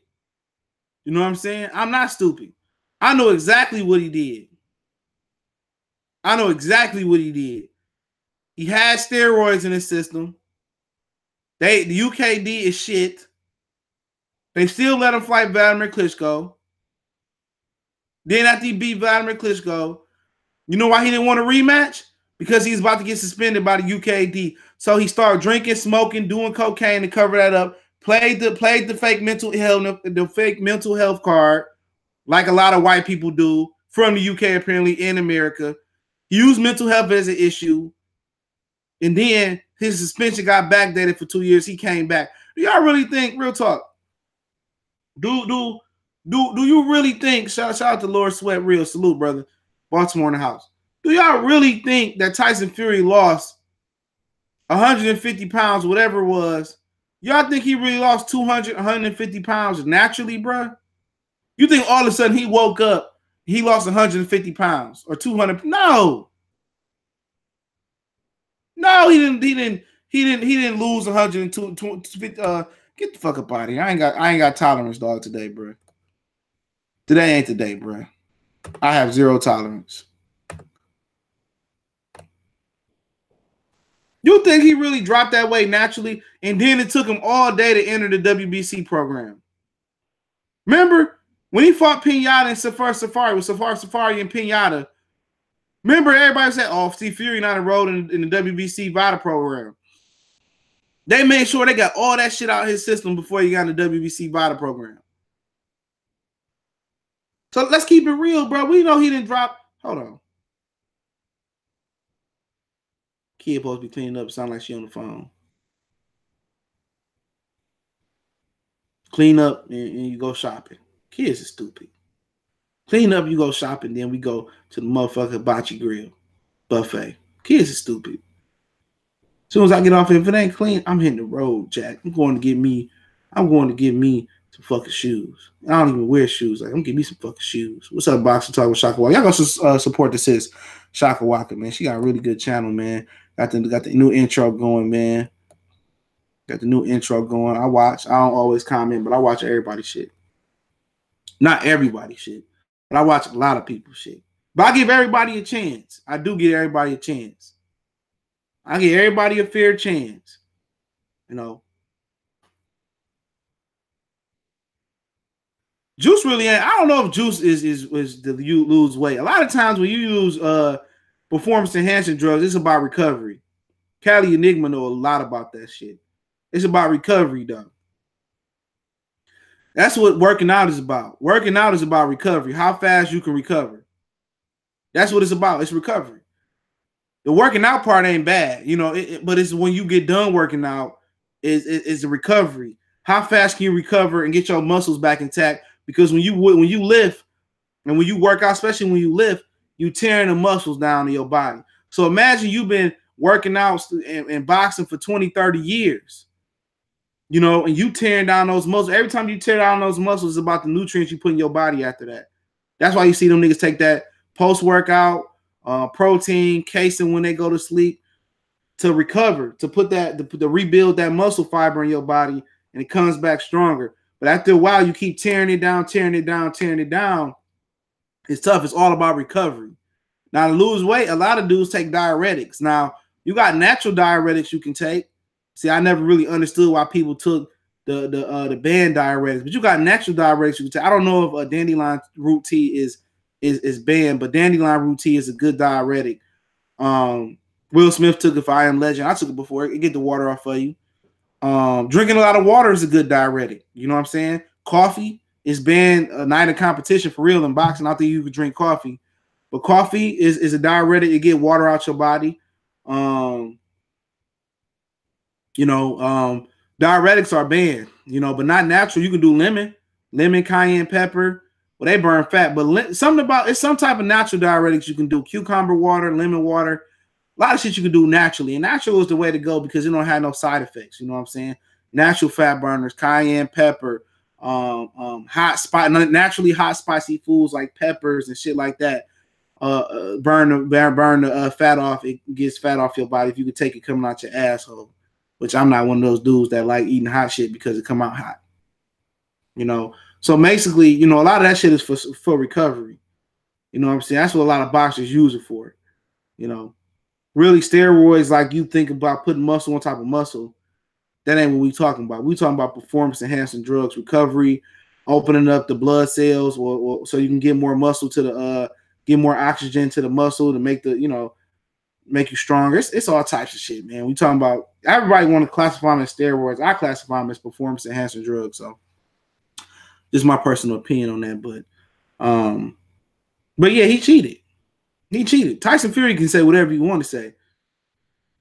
You know what I'm saying? I'm not stupid. I know exactly what he did. I know exactly what he did. He had steroids in his system. The UKD is shit. They still let him fight Vladimir Klitschko. Then after he beat Vladimir Klitschko, you know why he didn't want a rematch? Because he's about to get suspended by the UKD. So he started drinking, smoking, doing cocaine to cover that up. Played the fake mental health card, like a lot of white people do from the UK, apparently in America. Used mental health as an issue. And then his suspension got backdated for 2 years. He came back. Do y'all really think, real talk, do you really think, shout out to Lord Sweat Real, salute, brother, Baltimore in the house. Do y'all really think that Tyson Fury lost 150 pounds, whatever it was? Y'all think he really lost 200, 150 pounds naturally, bro? You think all of a sudden he woke up, he lost 150 pounds or 200? No. No, he didn't lose 102. Get the fuck up out of here. I ain't got tolerance, dog, today, bro. Today ain't the day, bro. I have zero tolerance. You think he really dropped that weight naturally, and then it took him all day to enter the WBC program? Remember when he fought Pinata and Safari with Safari and Pinata? Remember everybody said, "Oh, Steve Fury not enrolled in the WBC VADA program." They made sure they got all that shit out of his system before he got in the WBC VADA program. So let's keep it real, bro. We know he didn't drop. Hold on. Kid supposed to be cleaning up. Sound like she on the phone. Clean up and you go shopping. Kids are stupid. Clean up, you go shopping, then we go to the motherfucking Bocce Grill buffet. Kids are stupid. As soon as I get off, if it ain't clean, I'm hitting the road, Jack. I'm going to get me some fucking shoes. I don't even wear shoes. Like, I'm gonna get me some fucking shoes. What's up, Boxer Talk with Shaka Waka? Y'all go support the sis, Shaka Waka, man. She got a really good channel, man. Got the new intro going, man. Got the new intro going. I watch. I don't always comment, but I watch everybody's shit. Not everybody's shit, but I watch a lot of people's shit. But I give everybody a chance. I do give everybody a chance. I give everybody a fair chance. You know. Juice really ain't. I don't know if Juice is you lose weight. A lot of times when you use performance enhancing drugs, it's about recovery. Cali Enigma know a lot about that shit. It's about recovery, though. That's what working out is about. Working out is about recovery. How fast you can recover. That's what it's about. It's recovery. The working out part ain't bad, you know, but it's when you get done working out, is the recovery. How fast can you recover and get your muscles back intact? Because when you lift and when you work out, especially when you lift, you tearing the muscles down in your body. So imagine you've been working out and boxing for 20, 30 years, you know, and you tearing down those muscles. Every time you tear down those muscles, it's about the nutrients you put in your body after that. That's why you see them niggas take that post-workout protein, casein when they go to sleep to recover, to put that, to rebuild that muscle fiber in your body, and it comes back stronger. But after a while, you keep tearing it down. It's tough. It's all about recovery. Now, to lose weight, a lot of dudes take diuretics. Now, you got natural diuretics you can take. See, I never really understood why people took the banned diuretics, but you got natural diuretics you can take. I don't know if a dandelion root tea is banned, but dandelion root tea is a good diuretic. Will Smith took it for I Am Legend. I took it before. It get the water off of you. Drinking a lot of water is a good diuretic. You know what I'm saying? Coffee is banned a night of competition for real in boxing. I don't think you could drink coffee, but coffee is a diuretic. You get water out your body. Diuretics are banned, you know, but not natural. You can do lemon, cayenne pepper. Well, they burn fat, but it's some type of natural diuretics you can do. Cucumber water, lemon water. A lot of shit you can do naturally, and natural is the way to go because it don't have no side effects. You know what I'm saying? Natural fat burners, cayenne pepper, naturally hot spicy foods like peppers and shit like that. Burn the fat off. It gets fat off your body if you could take it coming out your asshole. Which I'm not one of those dudes that like eating hot shit because it come out hot. You know, so basically, you know, a lot of that shit is for recovery. You know what I'm saying? That's what a lot of boxers use it for. You know. Really, steroids, like you think about putting muscle on top of muscle, that ain't what we talking about. We talking about performance-enhancing drugs, recovery, opening up the blood cells, or so you can get more muscle to get more oxygen to the muscle to make make you stronger. It's all types of shit, man. We talking about everybody want to classify them as steroids. I classify them as performance-enhancing drugs. So, this is my personal opinion on that, but yeah, he cheated. He cheated. Tyson Fury can say whatever you want to say.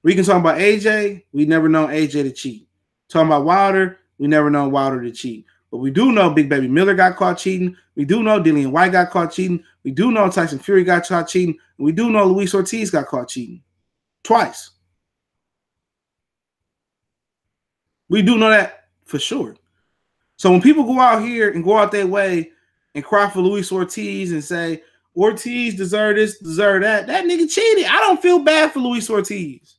We can talk about AJ. We never known AJ to cheat. Talking about Wilder. We never known Wilder to cheat. But we do know Big Baby Miller got caught cheating. We do know Dillian White got caught cheating. We do know Tyson Fury got caught cheating. And we do know Luis Ortiz got caught cheating. Twice. We do know that for sure. So when people go out here and go out their way and cry for Luis Ortiz and say, Ortiz deserve this, deserve that, that nigga cheated. I don't feel bad for Luis Ortiz.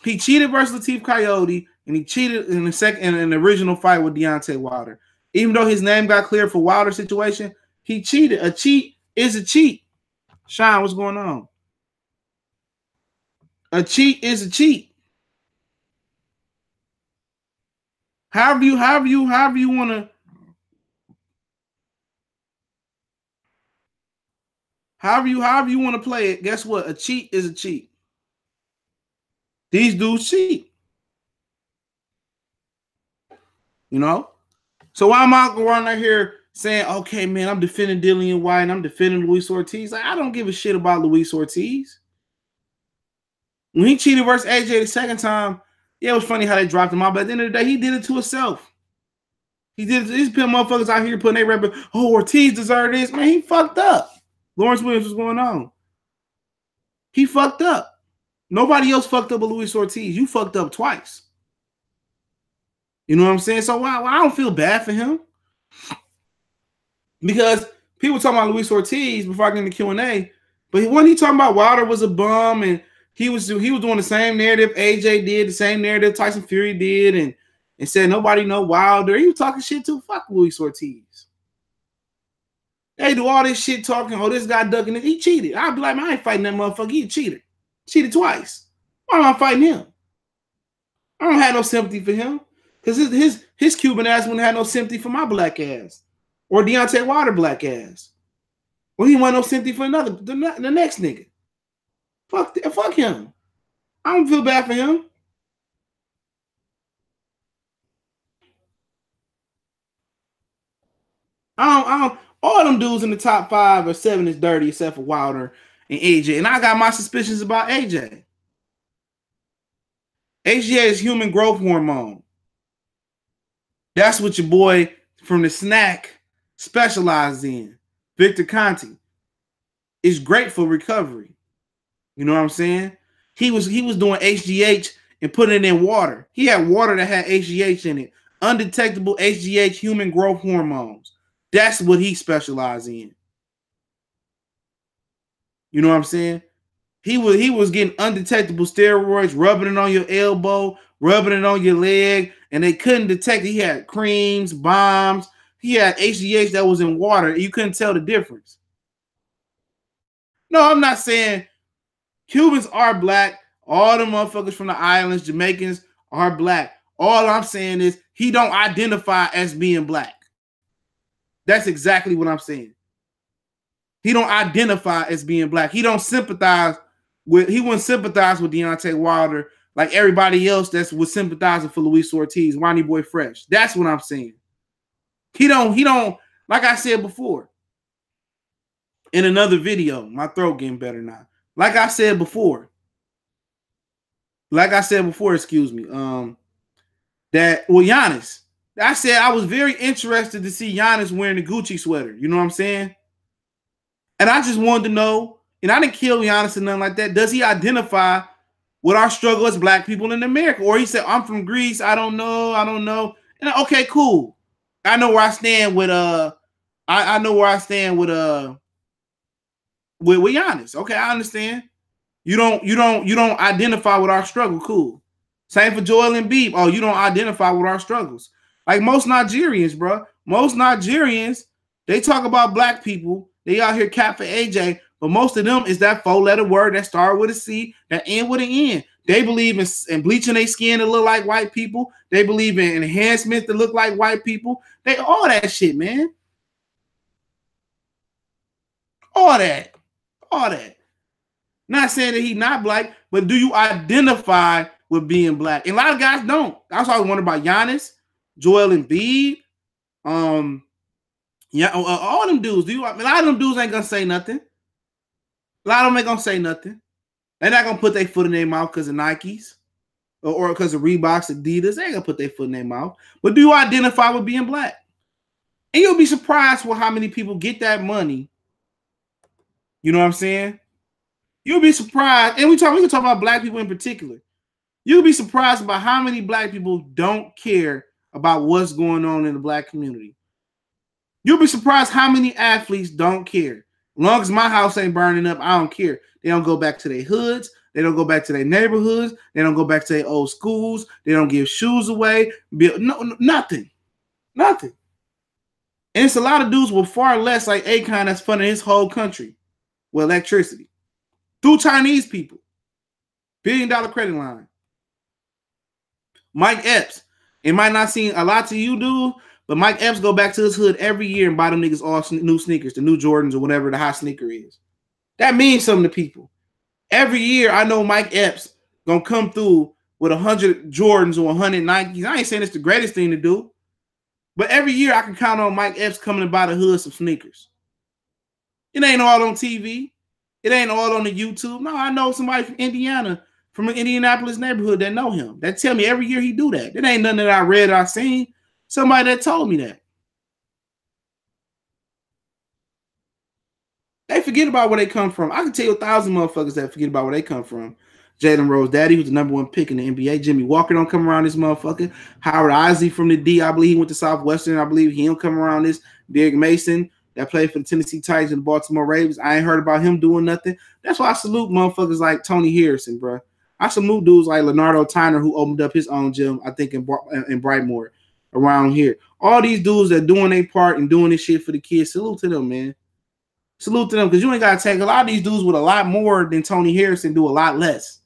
He cheated versus Latif Coyote, and he cheated in the original fight with Deontay Wilder. Even though his name got cleared for Wilder situation, he cheated. A cheat is a cheat. Sean, what's going on? A cheat is a cheat. However you want to. However you want to play it, guess what? A cheat is a cheat. These dudes cheat. You know? So why am I going out here saying, okay, man, I'm defending Dillian White and I'm defending Luis Ortiz? Like, I don't give a shit about Luis Ortiz. When he cheated versus AJ the second time, yeah, it was funny how they dropped him out, but at the end of the day, he did it to himself. He did it. These motherfuckers out here putting their rep. Oh, Ortiz deserved this. Man, he fucked up. Lawrence Williams, what's going on? He fucked up. Nobody else fucked up but Luis Ortiz. You fucked up twice. You know what I'm saying? So I don't feel bad for him. Because people talking about Luis Ortiz before I get into Q&A, but when he talking about Wilder was a bum and he was doing the same narrative AJ did, the same narrative Tyson Fury did, and said nobody know Wilder. He was talking shit too. Fuck Luis Ortiz. They do all this shit talking. Oh, this guy ducking it. He cheated. I'd be like, man, I ain't fighting that motherfucker. He cheated. Cheated twice. Why am I fighting him? I don't have no sympathy for him. Because his Cuban ass wouldn't have no sympathy for my black ass. Or Deontay Wilder black ass. Well, he want no sympathy for the next nigga. Fuck him. I don't feel bad for him. I don't. All them dudes in the top 5 or 7 is dirty except for Wilder and AJ. And I got my suspicions about AJ. AJ is human growth hormone. That's what your boy from the snack specialized in. Victor Conti. Is great for recovery. You know what I'm saying? He was doing HGH and putting it in water. He had water that had HGH in it. Undetectable HGH, human growth hormones. That's what he specialized in. You know what I'm saying? He was getting undetectable steroids, rubbing it on your elbow, rubbing it on your leg, and they couldn't detect it. He had creams, bombs. He had HGH that was in water. You couldn't tell the difference. No, I'm not saying Cubans are black. All the motherfuckers from the islands, Jamaicans are black. All I'm saying is he don't identify as being black. That's exactly what I'm saying. He don't identify as being black. He wouldn't sympathize with Deontay Wilder like everybody else that's was sympathizing for Luis Ortiz, Whiny Boy Fresh. That's what I'm saying. He don't, like I said before in another video, my throat getting better now. Like I said before, excuse me, Giannis. I said I was very interested to see Giannis wearing the Gucci sweater. You know what I'm saying? And I just wanted to know, and I didn't kill Giannis or nothing like that. Does he identify with our struggle as black people in America? Or he said, I'm from Greece. I don't know. And okay, cool. I know where I stand with I know where I stand with Giannis. Okay, I understand. You don't identify with our struggle. Cool. Same for Joel Embiid. Oh, you don't identify with our struggles. Like most Nigerians, bro. Most Nigerians, they talk about black people. They out here cap for AJ, but most of them is that 4-letter word that start with a C, that end with an N. They believe in bleaching their skin to look like white people. They believe in enhancements to look like white people. They all that shit, man. All that. Not saying that he's not black, but do you identify with being black? And a lot of guys don't. That's why I wonder about Giannis, Joel Embiid, all them dudes. A lot of them dudes ain't gonna say nothing. A lot of them ain't gonna say nothing. They're not gonna put their foot in their mouth because of Nikes or because of Reeboks, Adidas. They ain't gonna put their foot in their mouth. But do you identify with being black? And you'll be surprised with how many people get that money. You know what I'm saying? You'll be surprised. And we can talk about black people in particular. You'll be surprised about how many black people don't care about what's going on in the black community. You'll be surprised how many athletes don't care. As long as my house ain't burning up, I don't care. They don't go back to their hoods. They don't go back to their neighborhoods. They don't go back to their old schools. They don't give shoes away. Nothing. Nothing. And it's a lot of dudes with far less, like Akon, that's funding his whole country with electricity. Through Chinese people. $1 billion credit line. Mike Epps. It might not seem a lot to you, dude, but Mike Epps go back to his hood every year and buy them niggas all new sneakers, the new Jordans or whatever the hot sneaker is. That means something to people. Every year, I know Mike Epps gonna come through with 100 Jordans or 100 Nikes. I ain't saying it's the greatest thing to do, but every year I can count on Mike Epps coming to buy the hood some sneakers. It ain't all on TV. It ain't all on the YouTube. No, I know somebody from Indiana, from an Indianapolis neighborhood that know him. That tell me every year he do that. It ain't nothing that I read or I seen. Somebody that told me that. They forget about where they come from. I can tell you 1,000 motherfuckers that forget about where they come from. Jalen Rose daddy was the #1 pick in the NBA. Jimmy Walker don't come around this motherfucker. Howard Isley from the D, I believe he went to Southwestern. I believe he don't come around this. Derek Mason that played for the Tennessee Titans and the Baltimore Ravens. I ain't heard about him doing nothing. That's why I salute motherfuckers like Tony Harrison, bro. I salute dudes like Leonardo Tyner, who opened up his own gym, I think, in Brightmoor around here. All these dudes that doing their part and doing this shit for the kids, salute to them, man. Salute to them, because you ain't got to take a lot of these dudes with a lot more than Tony Harrison do a lot less.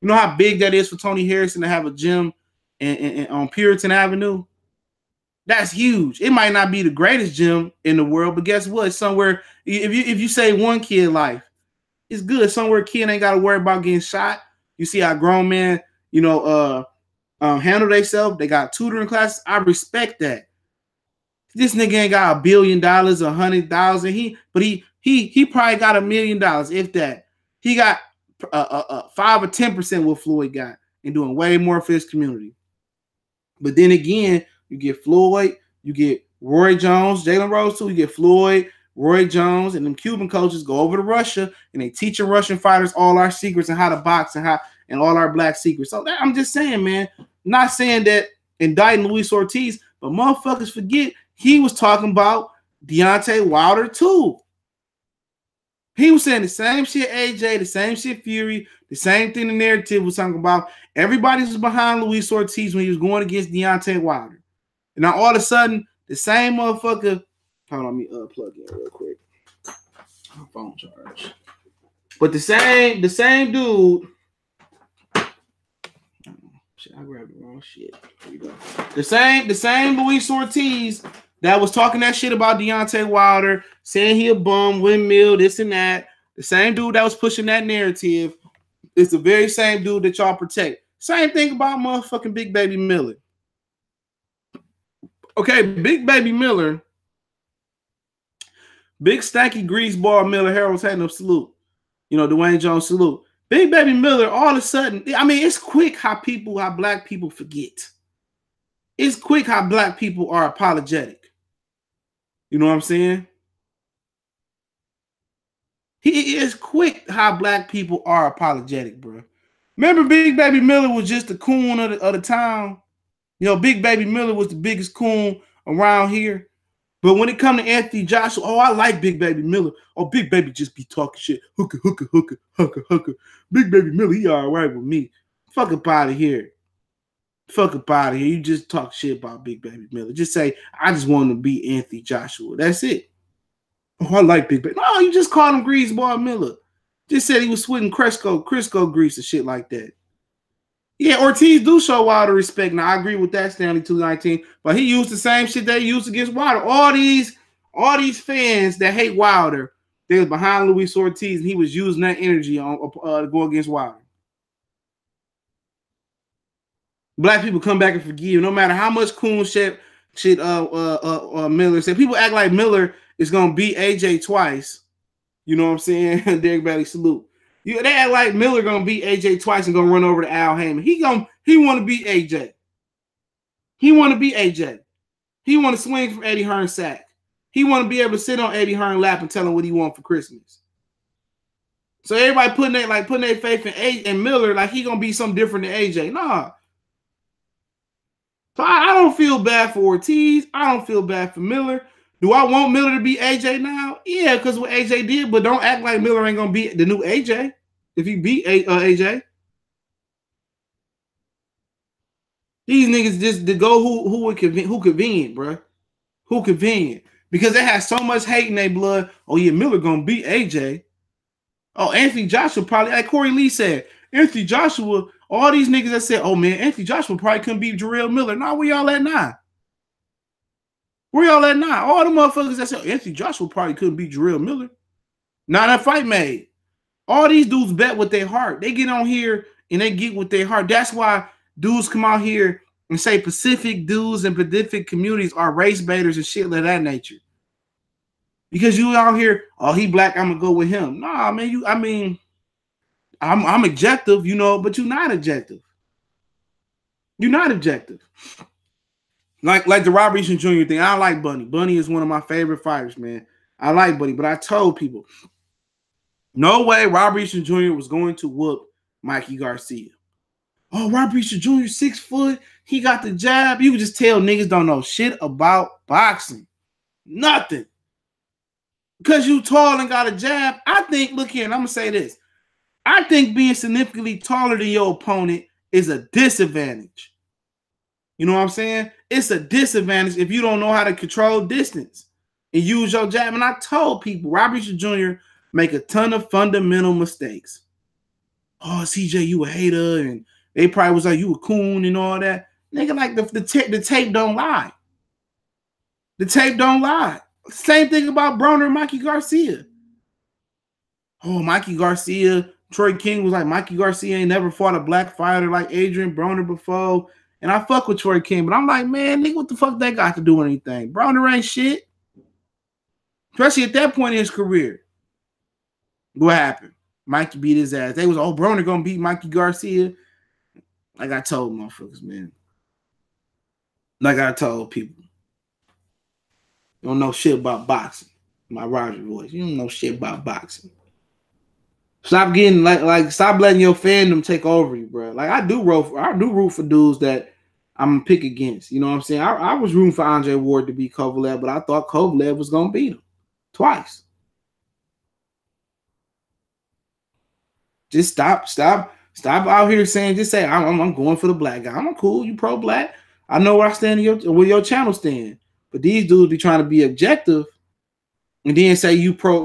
You know how big that is for Tony Harrison to have a gym on Puritan Avenue? That's huge. It might not be the greatest gym in the world, but guess what? Somewhere, if you say one kid life, it's good. Somewhere a kid ain't got to worry about getting shot. You see how grown men, handle themselves. They got tutoring classes. I respect that. This nigga ain't got $1 billion, 100,000. He probably got $1 million, if that. He got 5 or 10% what Floyd got, and doing way more for his community. But then again, you get Floyd, you get Roy Jones, Jalen Rose too. You get Floyd, Roy Jones, and them Cuban coaches go over to Russia and they teaching Russian fighters all our secrets and how to box and all our black secrets. So I'm just saying, man, not saying that indicting Luis Ortiz, but motherfuckers forget he was talking about Deontay Wilder too. He was saying the same shit, AJ, the same shit, Fury, the same thing the narrative was talking about. Everybody was behind Luis Ortiz when he was going against Deontay Wilder. And now all of a sudden, the same motherfucker. Hold on, let me plug in real quick. Phone charge. But the same dude. Shit, I grabbed the wrong shit. Here we go. The same Luis Ortiz that was talking that shit about Deontay Wilder, saying he a bum, windmill, this and that. The same dude that was pushing that narrative is the very same dude that y'all protect. Same thing about motherfucking Big Baby Miller. Okay, Big Baby Miller, big stanky greaseball Miller, Harold Tatum, salute. Dwayne Jones, salute. Big Baby Miller, all of a sudden, it's quick how black people forget. It's quick how black people are apologetic. You know what I'm saying? He is quick how black people are apologetic, bro. Remember, Big Baby Miller was just the coon of the town. Big Baby Miller was the biggest coon around here. But when it come to Anthony Joshua, I like Big Baby Miller. Oh, Big Baby just be talking shit. Hooker. Big Baby Miller, he all right with me. Fuck up out of here. Fuck up out of here. You just talk shit about Big Baby Miller. Just say, I just want to beat Anthony Joshua. That's it. Oh, I like Big Baby. No, you just called him Greaseball Miller. Just said he was sweating Crisco grease and shit like that. Yeah, Ortiz do show Wilder respect. Now, I agree with that, Stanley 219. But he used the same shit they used against Wilder. All these fans that hate Wilder, they was behind Luis Ortiz, and he was using that energy to go against Wilder. Black people come back and forgive, no matter how much coon shit Miller said. People act like Miller is gonna beat AJ twice. You know what I'm saying? Derek Bailey, salute. They act like Miller gonna beat AJ twice and gonna run over to Al Heyman. He want to beat AJ. He want to beat AJ. He want to swing from Eddie Hearn's sack. He want to be able to sit on Eddie Hearn's lap and tell him what he want for Christmas. So everybody putting their faith in Miller like he gonna be something different than AJ. Nah. So I don't feel bad for Ortiz. I don't feel bad for Miller. Do I want Miller to beat AJ now? Yeah, because what AJ did, but don't act like Miller ain't gonna beat the new AJ if he beat AJ. These niggas just to go who convenient, bro. Who convenient. Because they have so much hate in their blood. Oh yeah, Miller gonna beat AJ. Oh, Anthony Joshua probably, like Corey Lee said, Anthony Joshua, all these niggas that said, oh man, Anthony Joshua probably couldn't beat Jarrell Miller. Nah, where y'all at now? Where y'all at now? All the motherfuckers that said Anthony Joshua probably couldn't beat Jarrell Miller. Now that fight made. All these dudes bet with their heart. They get on here and they get with their heart. That's why dudes come out here and say Pacific dudes and Pacific communities are race baiters and shit like that nature. Because you out here, oh, he black, I'm gonna go with him. Nah, man, I'm objective, you know, but you're not objective. You're not objective. Like the Rob Reason Jr. thing. I like Bunny. Bunny is one of my favorite fighters, man. I like Bunny, but I told people, no way Rob Reason Jr. was going to whoop Mikey Garcia. Oh, Rob Reason Jr. 6 foot. He got the jab. You can just tell niggas don't know shit about boxing. Nothing. Because you tall and got a jab, I think, look here, and I'm going to say this. I think being significantly taller than your opponent is a disadvantage. You know what I'm saying? It's a disadvantage if you don't know how to control distance and use your jab. And I told people, Robert Jr. make a ton of fundamental mistakes. Oh, CJ, you a hater. And they probably was like, you a coon and all that. Nigga, like the tape don't lie. The tape don't lie. Same thing about Broner and Mikey Garcia. Oh, Mikey Garcia, Troy King was like, Mikey Garcia ain't never fought a black fighter like Adrian Broner before. And I fuck with Troy King, but I'm like, man, nigga, what the fuck that got to do with anything? Broner ain't shit. Especially at that point in his career. What happened? Mikey beat his ass. They was, oh, Broner gonna beat Mikey Garcia. Like I told motherfuckers, man. Like I told people. You don't know shit about boxing. My Roger voice. You don't know shit about boxing. Stop getting stop letting your fandom take over you, bro. Like I do root for dudes that I'm pick against. You know what I'm saying? I was rooting for Andre Ward to beat Kovalev, but I thought Kovalev was gonna beat him twice. Just stop out here saying, just say I'm going for the black guy. I'm cool. You pro black. I know where I stand where your channel stand. But these dudes be trying to be objective and then say you pro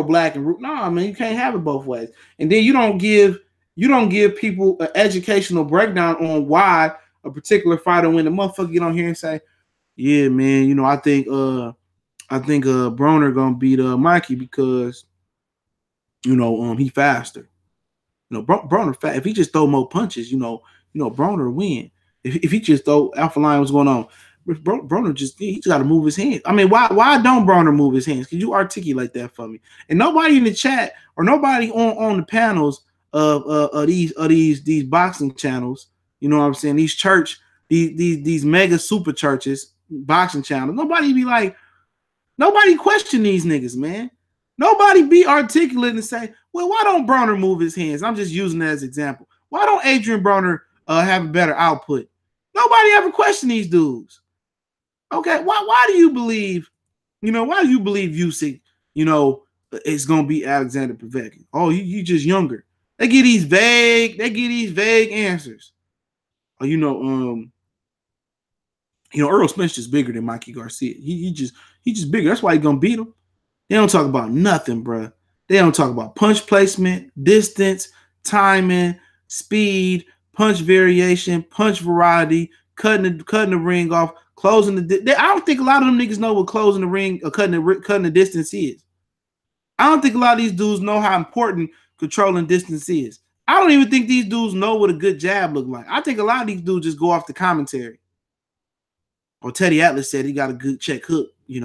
black and root. Nah, man, you can't have it both ways. And then you don't give people an educational breakdown on why a particular fighter, when the motherfucker get on here and say, yeah, man, you know, I think Broner gonna beat Mikey because you know he faster. You know, Broner fast. If he just throw more punches, you know, Broner win. If he just throw Alpha Lion, what's going on? Broner he just got to move his hands. I mean, why don't Broner move his hands? Could you articulate that for me? And nobody in the chat or nobody on the panels of these boxing channels, you know what I'm saying? These mega super churches, boxing channels. Nobody question these niggas, man. Nobody be articulate and say, well, why don't Broner move his hands? I'm just using that as an example. Why don't Adrian Broner have a better output? Nobody ever question these dudes. Okay, why do you believe, Usyk, is gonna be Alexander Povetkin? Oh, you just younger. They get these vague answers. Errol Spence is bigger than Mikey Garcia. He just bigger. That's why he's gonna beat him. They don't talk about nothing, bro. They don't talk about punch placement, distance, timing, speed, punch variation, punch variety, cutting the ring off, closing the. I don't think a lot of them niggas know what closing the ring or cutting the distance is. I don't think a lot of these dudes know how important controlling distance is. I don't even think these dudes know what a good jab look like. I think a lot of these dudes just go off the commentary. Or Teddy Atlas said he got a good check hook. He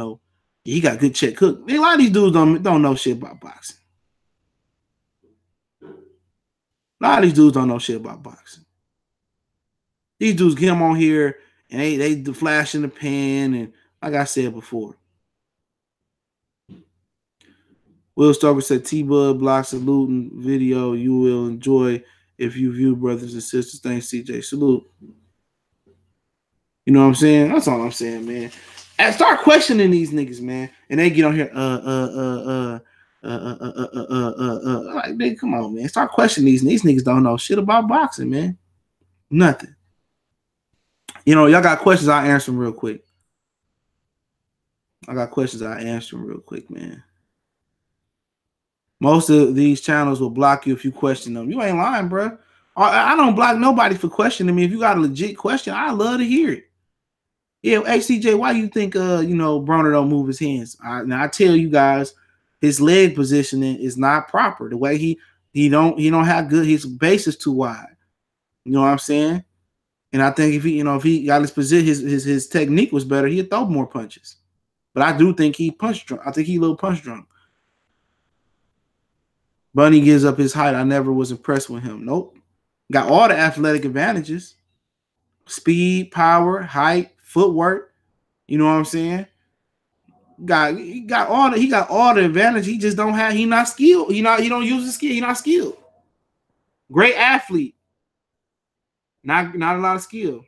got a good check hook. A lot of these dudes don't know shit about boxing. A lot of these dudes don't know shit about boxing. These dudes get them on here and they flash in the pan, and like I said before. Will Starker said T-Bud block saluting video you will enjoy if you view brothers and sisters. Thanks, CJ. Salute. You know what I'm saying? That's all I'm saying, man. And start questioning these niggas, man. And they get on here, like, they come on, man. Start questioning these. These niggas don't know shit about boxing, man. Nothing. You know, y'all got questions, I'll answer them real quick. I got questions, I'll answer them real quick, man. Most of these channels will block you if you question them. You ain't lying, bro. I don't block nobody for questioning me. If you got a legit question, I love to hear it. Yeah, hey CJ, why you think you know, Broner don't move his hands? Now I tell you guys, his leg positioning is not proper. The way he don't have good, his base is too wide. You know what I'm saying? And I think if he got his position, his technique was better, he'd throw more punches. But I do think he punch drunk. I think he a little punch drunk. Bunny gives up his height. I never was impressed with him. Nope. Got all the athletic advantages. Speed, power, height, footwork. You know what I'm saying? He got all the advantage. He just don't have, he not skilled. He don't use his skill. He not skilled. Great athlete. Not a lot of skill.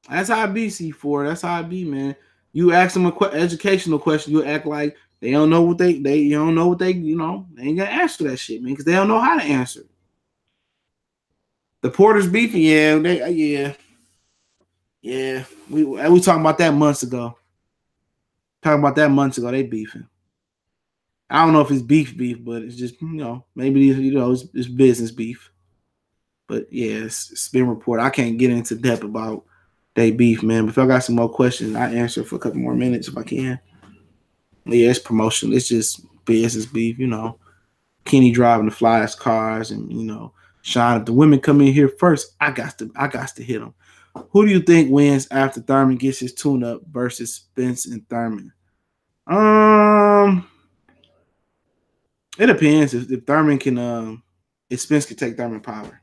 That's how I be, C4. That's how I be, man. You ask them an educational question, you act like they don't know what they don't know what they, you know, they ain't gonna answer that shit, man, because they don't know how to answer. The Porters beefing, yeah. We talking about that months ago. They beefing. I don't know if it's beef, but it's just, you know, maybe it's business beef. But yeah, it's been reported. I can't get into depth about they beef, man. But if I got some more questions, I answer for a couple more minutes if I can. But yeah, it's promotion. It's just business beef, you know. Kenny driving the flyest cars, and you know, Sean. If the women come in here first, I got to hit them. Who do you think wins after Thurman gets his tune-up versus Spence and Thurman? It depends if Thurman can if Spence can take Thurman power.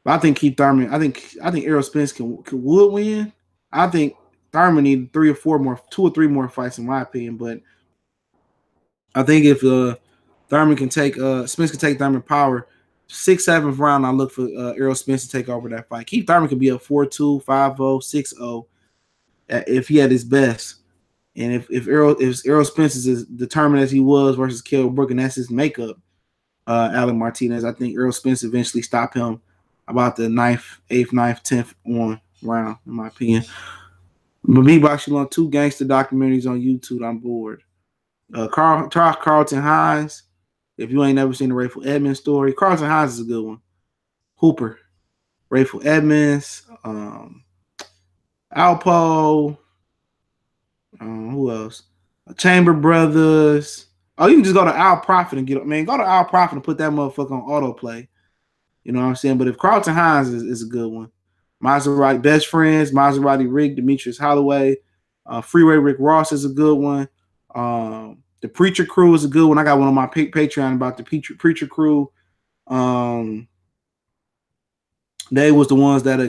But I think Keith Thurman, I think Errol Spence would win. I think Thurman need 2 or 3 more fights in my opinion. But I think if Thurman can take Spence can take Thurman power, 6th, 7th round, I look for Errol Spence to take over that fight. Keith Thurman could be up 4-2, 5-0, 6-0 if he had his best. And if Errol Spence is as determined as he was versus Kell Brook, and that's his makeup, Alec Martinez, I think Errol Spence eventually stop him about the 9th, 8th, 9th, 10th on round, in my opinion. But me boxing on 2 gangster documentaries on YouTube. I'm bored. Carlton Hines. If you ain't never seen the Rayful Edmonds story, Carlton Hines is a good one. Hooper, Rayful Edmonds, Alpo. Who else? Chamber Brothers. Oh, you can just go to Al Prophet and get up. Man, go to Al Prophet and put that motherfucker on autoplay. You know what I'm saying? But if Carlton Hines is a good one. Maserati Best Friends, Maserati Rick, Demetrius Holloway, Freeway Rick Ross is a good one. The Preacher Crew is a good one. I got one on my Patreon about the Preacher Crew. They was the ones that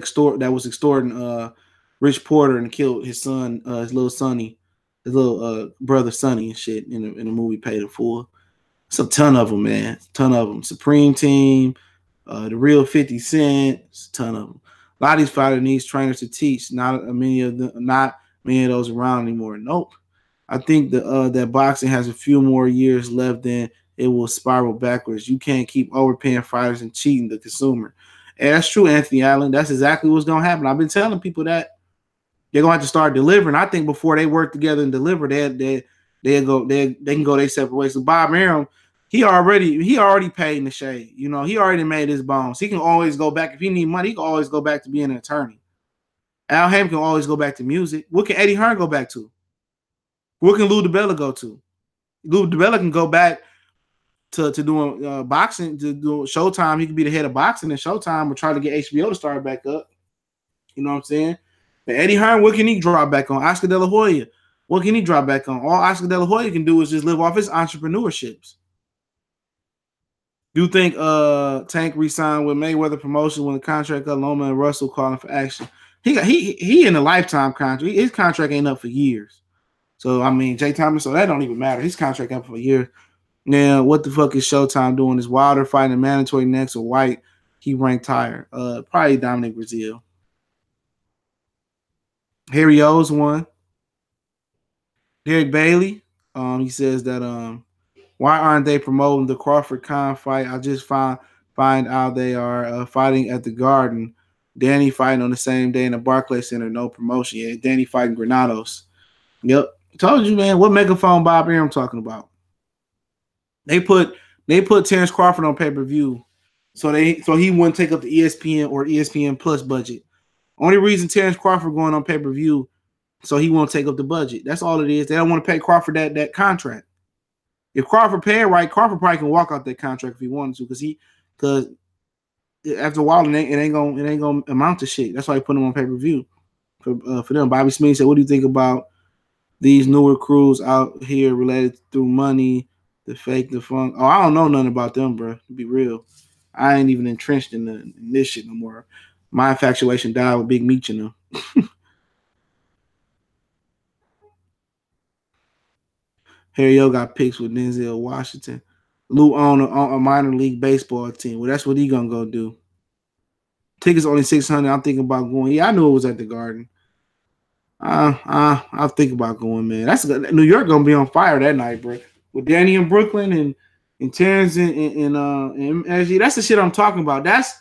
was extorting Rich Porter and killed his son, his little Sonny, his little brother Sonny and shit in the movie Paid in Full. It's a ton of them, man. Ton of them. Supreme Team, the Real 50 Cent, a ton of them. A lot of these fighters needs trainers to teach. Not many of those around anymore. Nope. I think that boxing has a few more years left, then it will spiral backwards. You can't keep overpaying fighters and cheating the consumer. And that's true, Anthony Allen. That's exactly what's gonna happen. I've been telling people that they're gonna have to start delivering. I think before they work together and deliver, they can go their separate ways. So Bob Arum, he already paid in the shade. You know, he already made his bones. He can always go back if he need money. He can always go back to being an attorney. Al Haym can always go back to music. What can Eddie Hearn go back to? What can Lou DiBella go to? Lou DiBella can go back to doing boxing, to do Showtime. He could be the head of boxing in Showtime, or try to get HBO to start back up. You know what I'm saying? But Eddie Hearn, what can he draw back on? Oscar De La Hoya. What can he drop back on? All Oscar De La Hoya can do is just live off his entrepreneurships. You think Tank re-signed with Mayweather Promotion when the contract got Loma and Russell calling for action? He in a lifetime contract. His contract ain't up for years. So I mean, Jay Thomas. So that don't even matter. His contract up for a year. Now, what the fuck is Showtime doing? Is Wilder fighting a mandatory next or White? He ranked higher. Probably Dominic Brazil. Harry O's won. Derek Bailey. He says that why aren't they promoting the Crawford Khan fight? I just find out they are fighting at the Garden. Danny fighting on the same day in the Barclays Center. No promotion yet. Danny fighting Granados. Yep. Told you, man. What megaphone Bob Arum talking about? They put Terrence Crawford on pay-per-view so he wouldn't take up the ESPN or ESPN Plus budget. Only reason Terrence Crawford going on pay-per-view so he won't take up the budget. That's all it is. They don't want to pay Crawford that contract. If Crawford paid right, Crawford probably can walk out that contract if he wanted to, because after a while it ain't gonna amount to shit. That's why he put him on pay-per-view for them. Bobby Smith said, "What do you think about these newer crews out here related through money, the fake, the funk?" Oh, I don't know nothing about them, bro. To be real, I ain't even entrenched in this shit no more. My infatuation died with Big Meech and them. Harry O got picks with Denzel Washington. Lou on a minor league baseball team. Well, that's what he gonna go do. Tickets only 600. I'm thinking about going. Yeah, I knew it was at the Garden. I'll think about going, man. That's New York gonna be on fire that night, bro. With Danny in Brooklyn and Terrence and SG. That's the shit I'm talking about. That's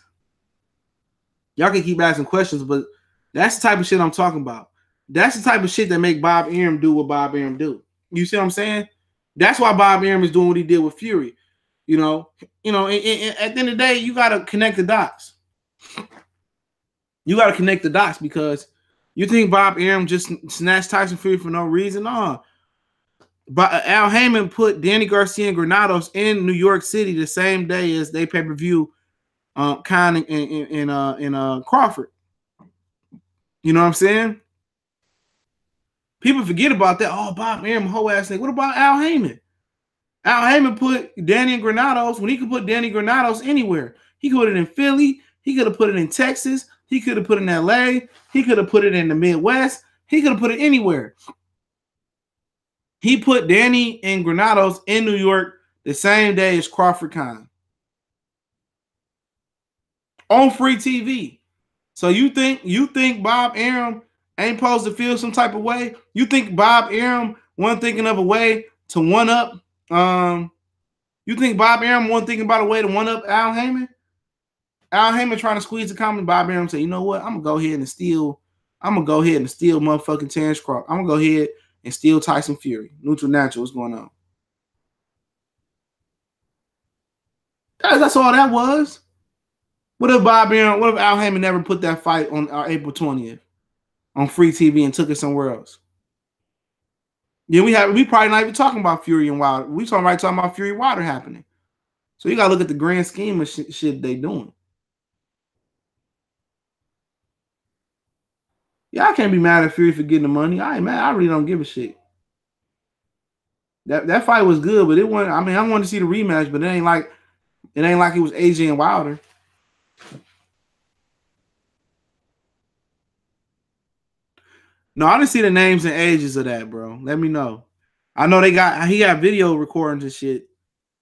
y'all can keep asking questions, but that's the type of shit I'm talking about. That's the type of shit that make Bob Arum do what Bob Arum do. You see what I'm saying? That's why Bob Arum is doing what he did with Fury. You know, at the end of the day, you gotta connect the dots. You gotta connect the dots because you think Bob Arum just snatched Tyson Fury for no reason? No. But Al Heyman put Danny Garcia and Granados in New York City the same day as they pay-per-view Khan and Crawford. You know what I'm saying? People forget about that. Oh, Bob Arum, whole ass thing. What about Al Heyman? Al Heyman put Danny and Granados when he could put Danny Granados anywhere. He could put it in Philly. He could have put it in Texas. He could have put it in LA. He could have put it in the Midwest. He could have put it anywhere. He put Danny and Granados in New York the same day as Crawford Khan on free TV. So you think Bob Arum ain't supposed to feel some type of way? You think Bob Arum wasn't thinking of a way to one up? You think Bob Arum wasn't thinking about a way to one up Al Heyman? Al Heyman trying to squeeze the comment. Bob Arum said, "You know what? I'm gonna go ahead and steal motherfucking Terrence Crawford. I'm gonna go ahead and steal Tyson Fury. Neutral natural. What's going on?" That's all that was. What if Al Heyman never put that fight on April 20th on free TV and took it somewhere else? Yeah, we probably not even talking about Fury and Wilder. We talking about Fury Wilder happening. So you gotta look at the grand scheme of shit they doing. Yeah, I can't be mad at Fury for getting the money. I ain't mad. I really don't give a shit. That fight was good, but it wasn't. I mean, I wanted to see the rematch, but it ain't like it was AJ and Wilder. No, I didn't see the names and ages of that, bro. Let me know. I know he got video recordings and shit.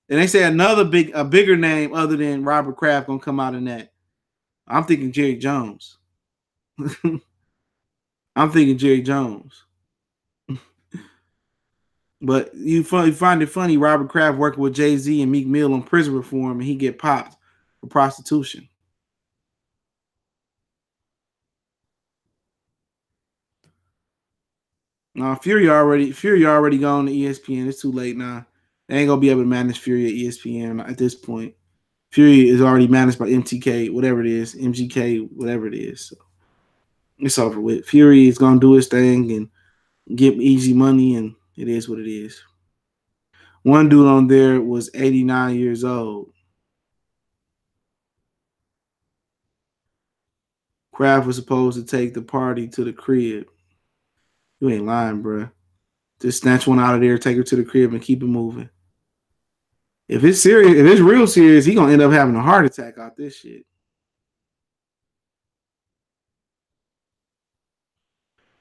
And they say a bigger name other than Robert Kraft gonna come out in that. I'm thinking Jerry Jones. I'm thinking Jerry Jones. But you find it funny, Robert Kraft working with Jay-Z and Meek Mill on prison reform, and he get popped for prostitution. No, Fury already gone to ESPN. It's too late now. They ain't gonna be able to manage Fury at ESPN at this point. Fury is already managed by MTK, whatever it is, MGK, whatever it is. So it's over with. Fury is gonna do his thing and get easy money, and it is what it is. One dude on there was 89 years old. Kraft was supposed to take the party to the crib. You ain't lying, bro. Just snatch one out of there, take her to the crib, and keep it moving. If it's serious, if it's real serious, he gonna end up having a heart attack out this shit.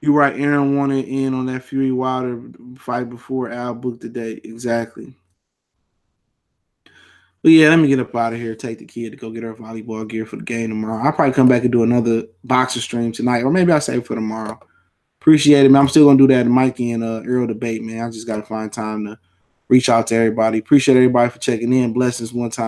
You're right. Aaron wanted in on that Fury Wilder fight before Al booked the date. Exactly. But yeah, let me get up out of here. Take the kid to go get her volleyball gear for the game tomorrow. I'll probably come back and do another boxer stream tonight, or maybe I'll save it for tomorrow. Appreciate it, man. I'm still gonna do that Mikey and Errol debate, man. I just gotta find time to reach out to everybody. Appreciate everybody for checking in. Blessings one time.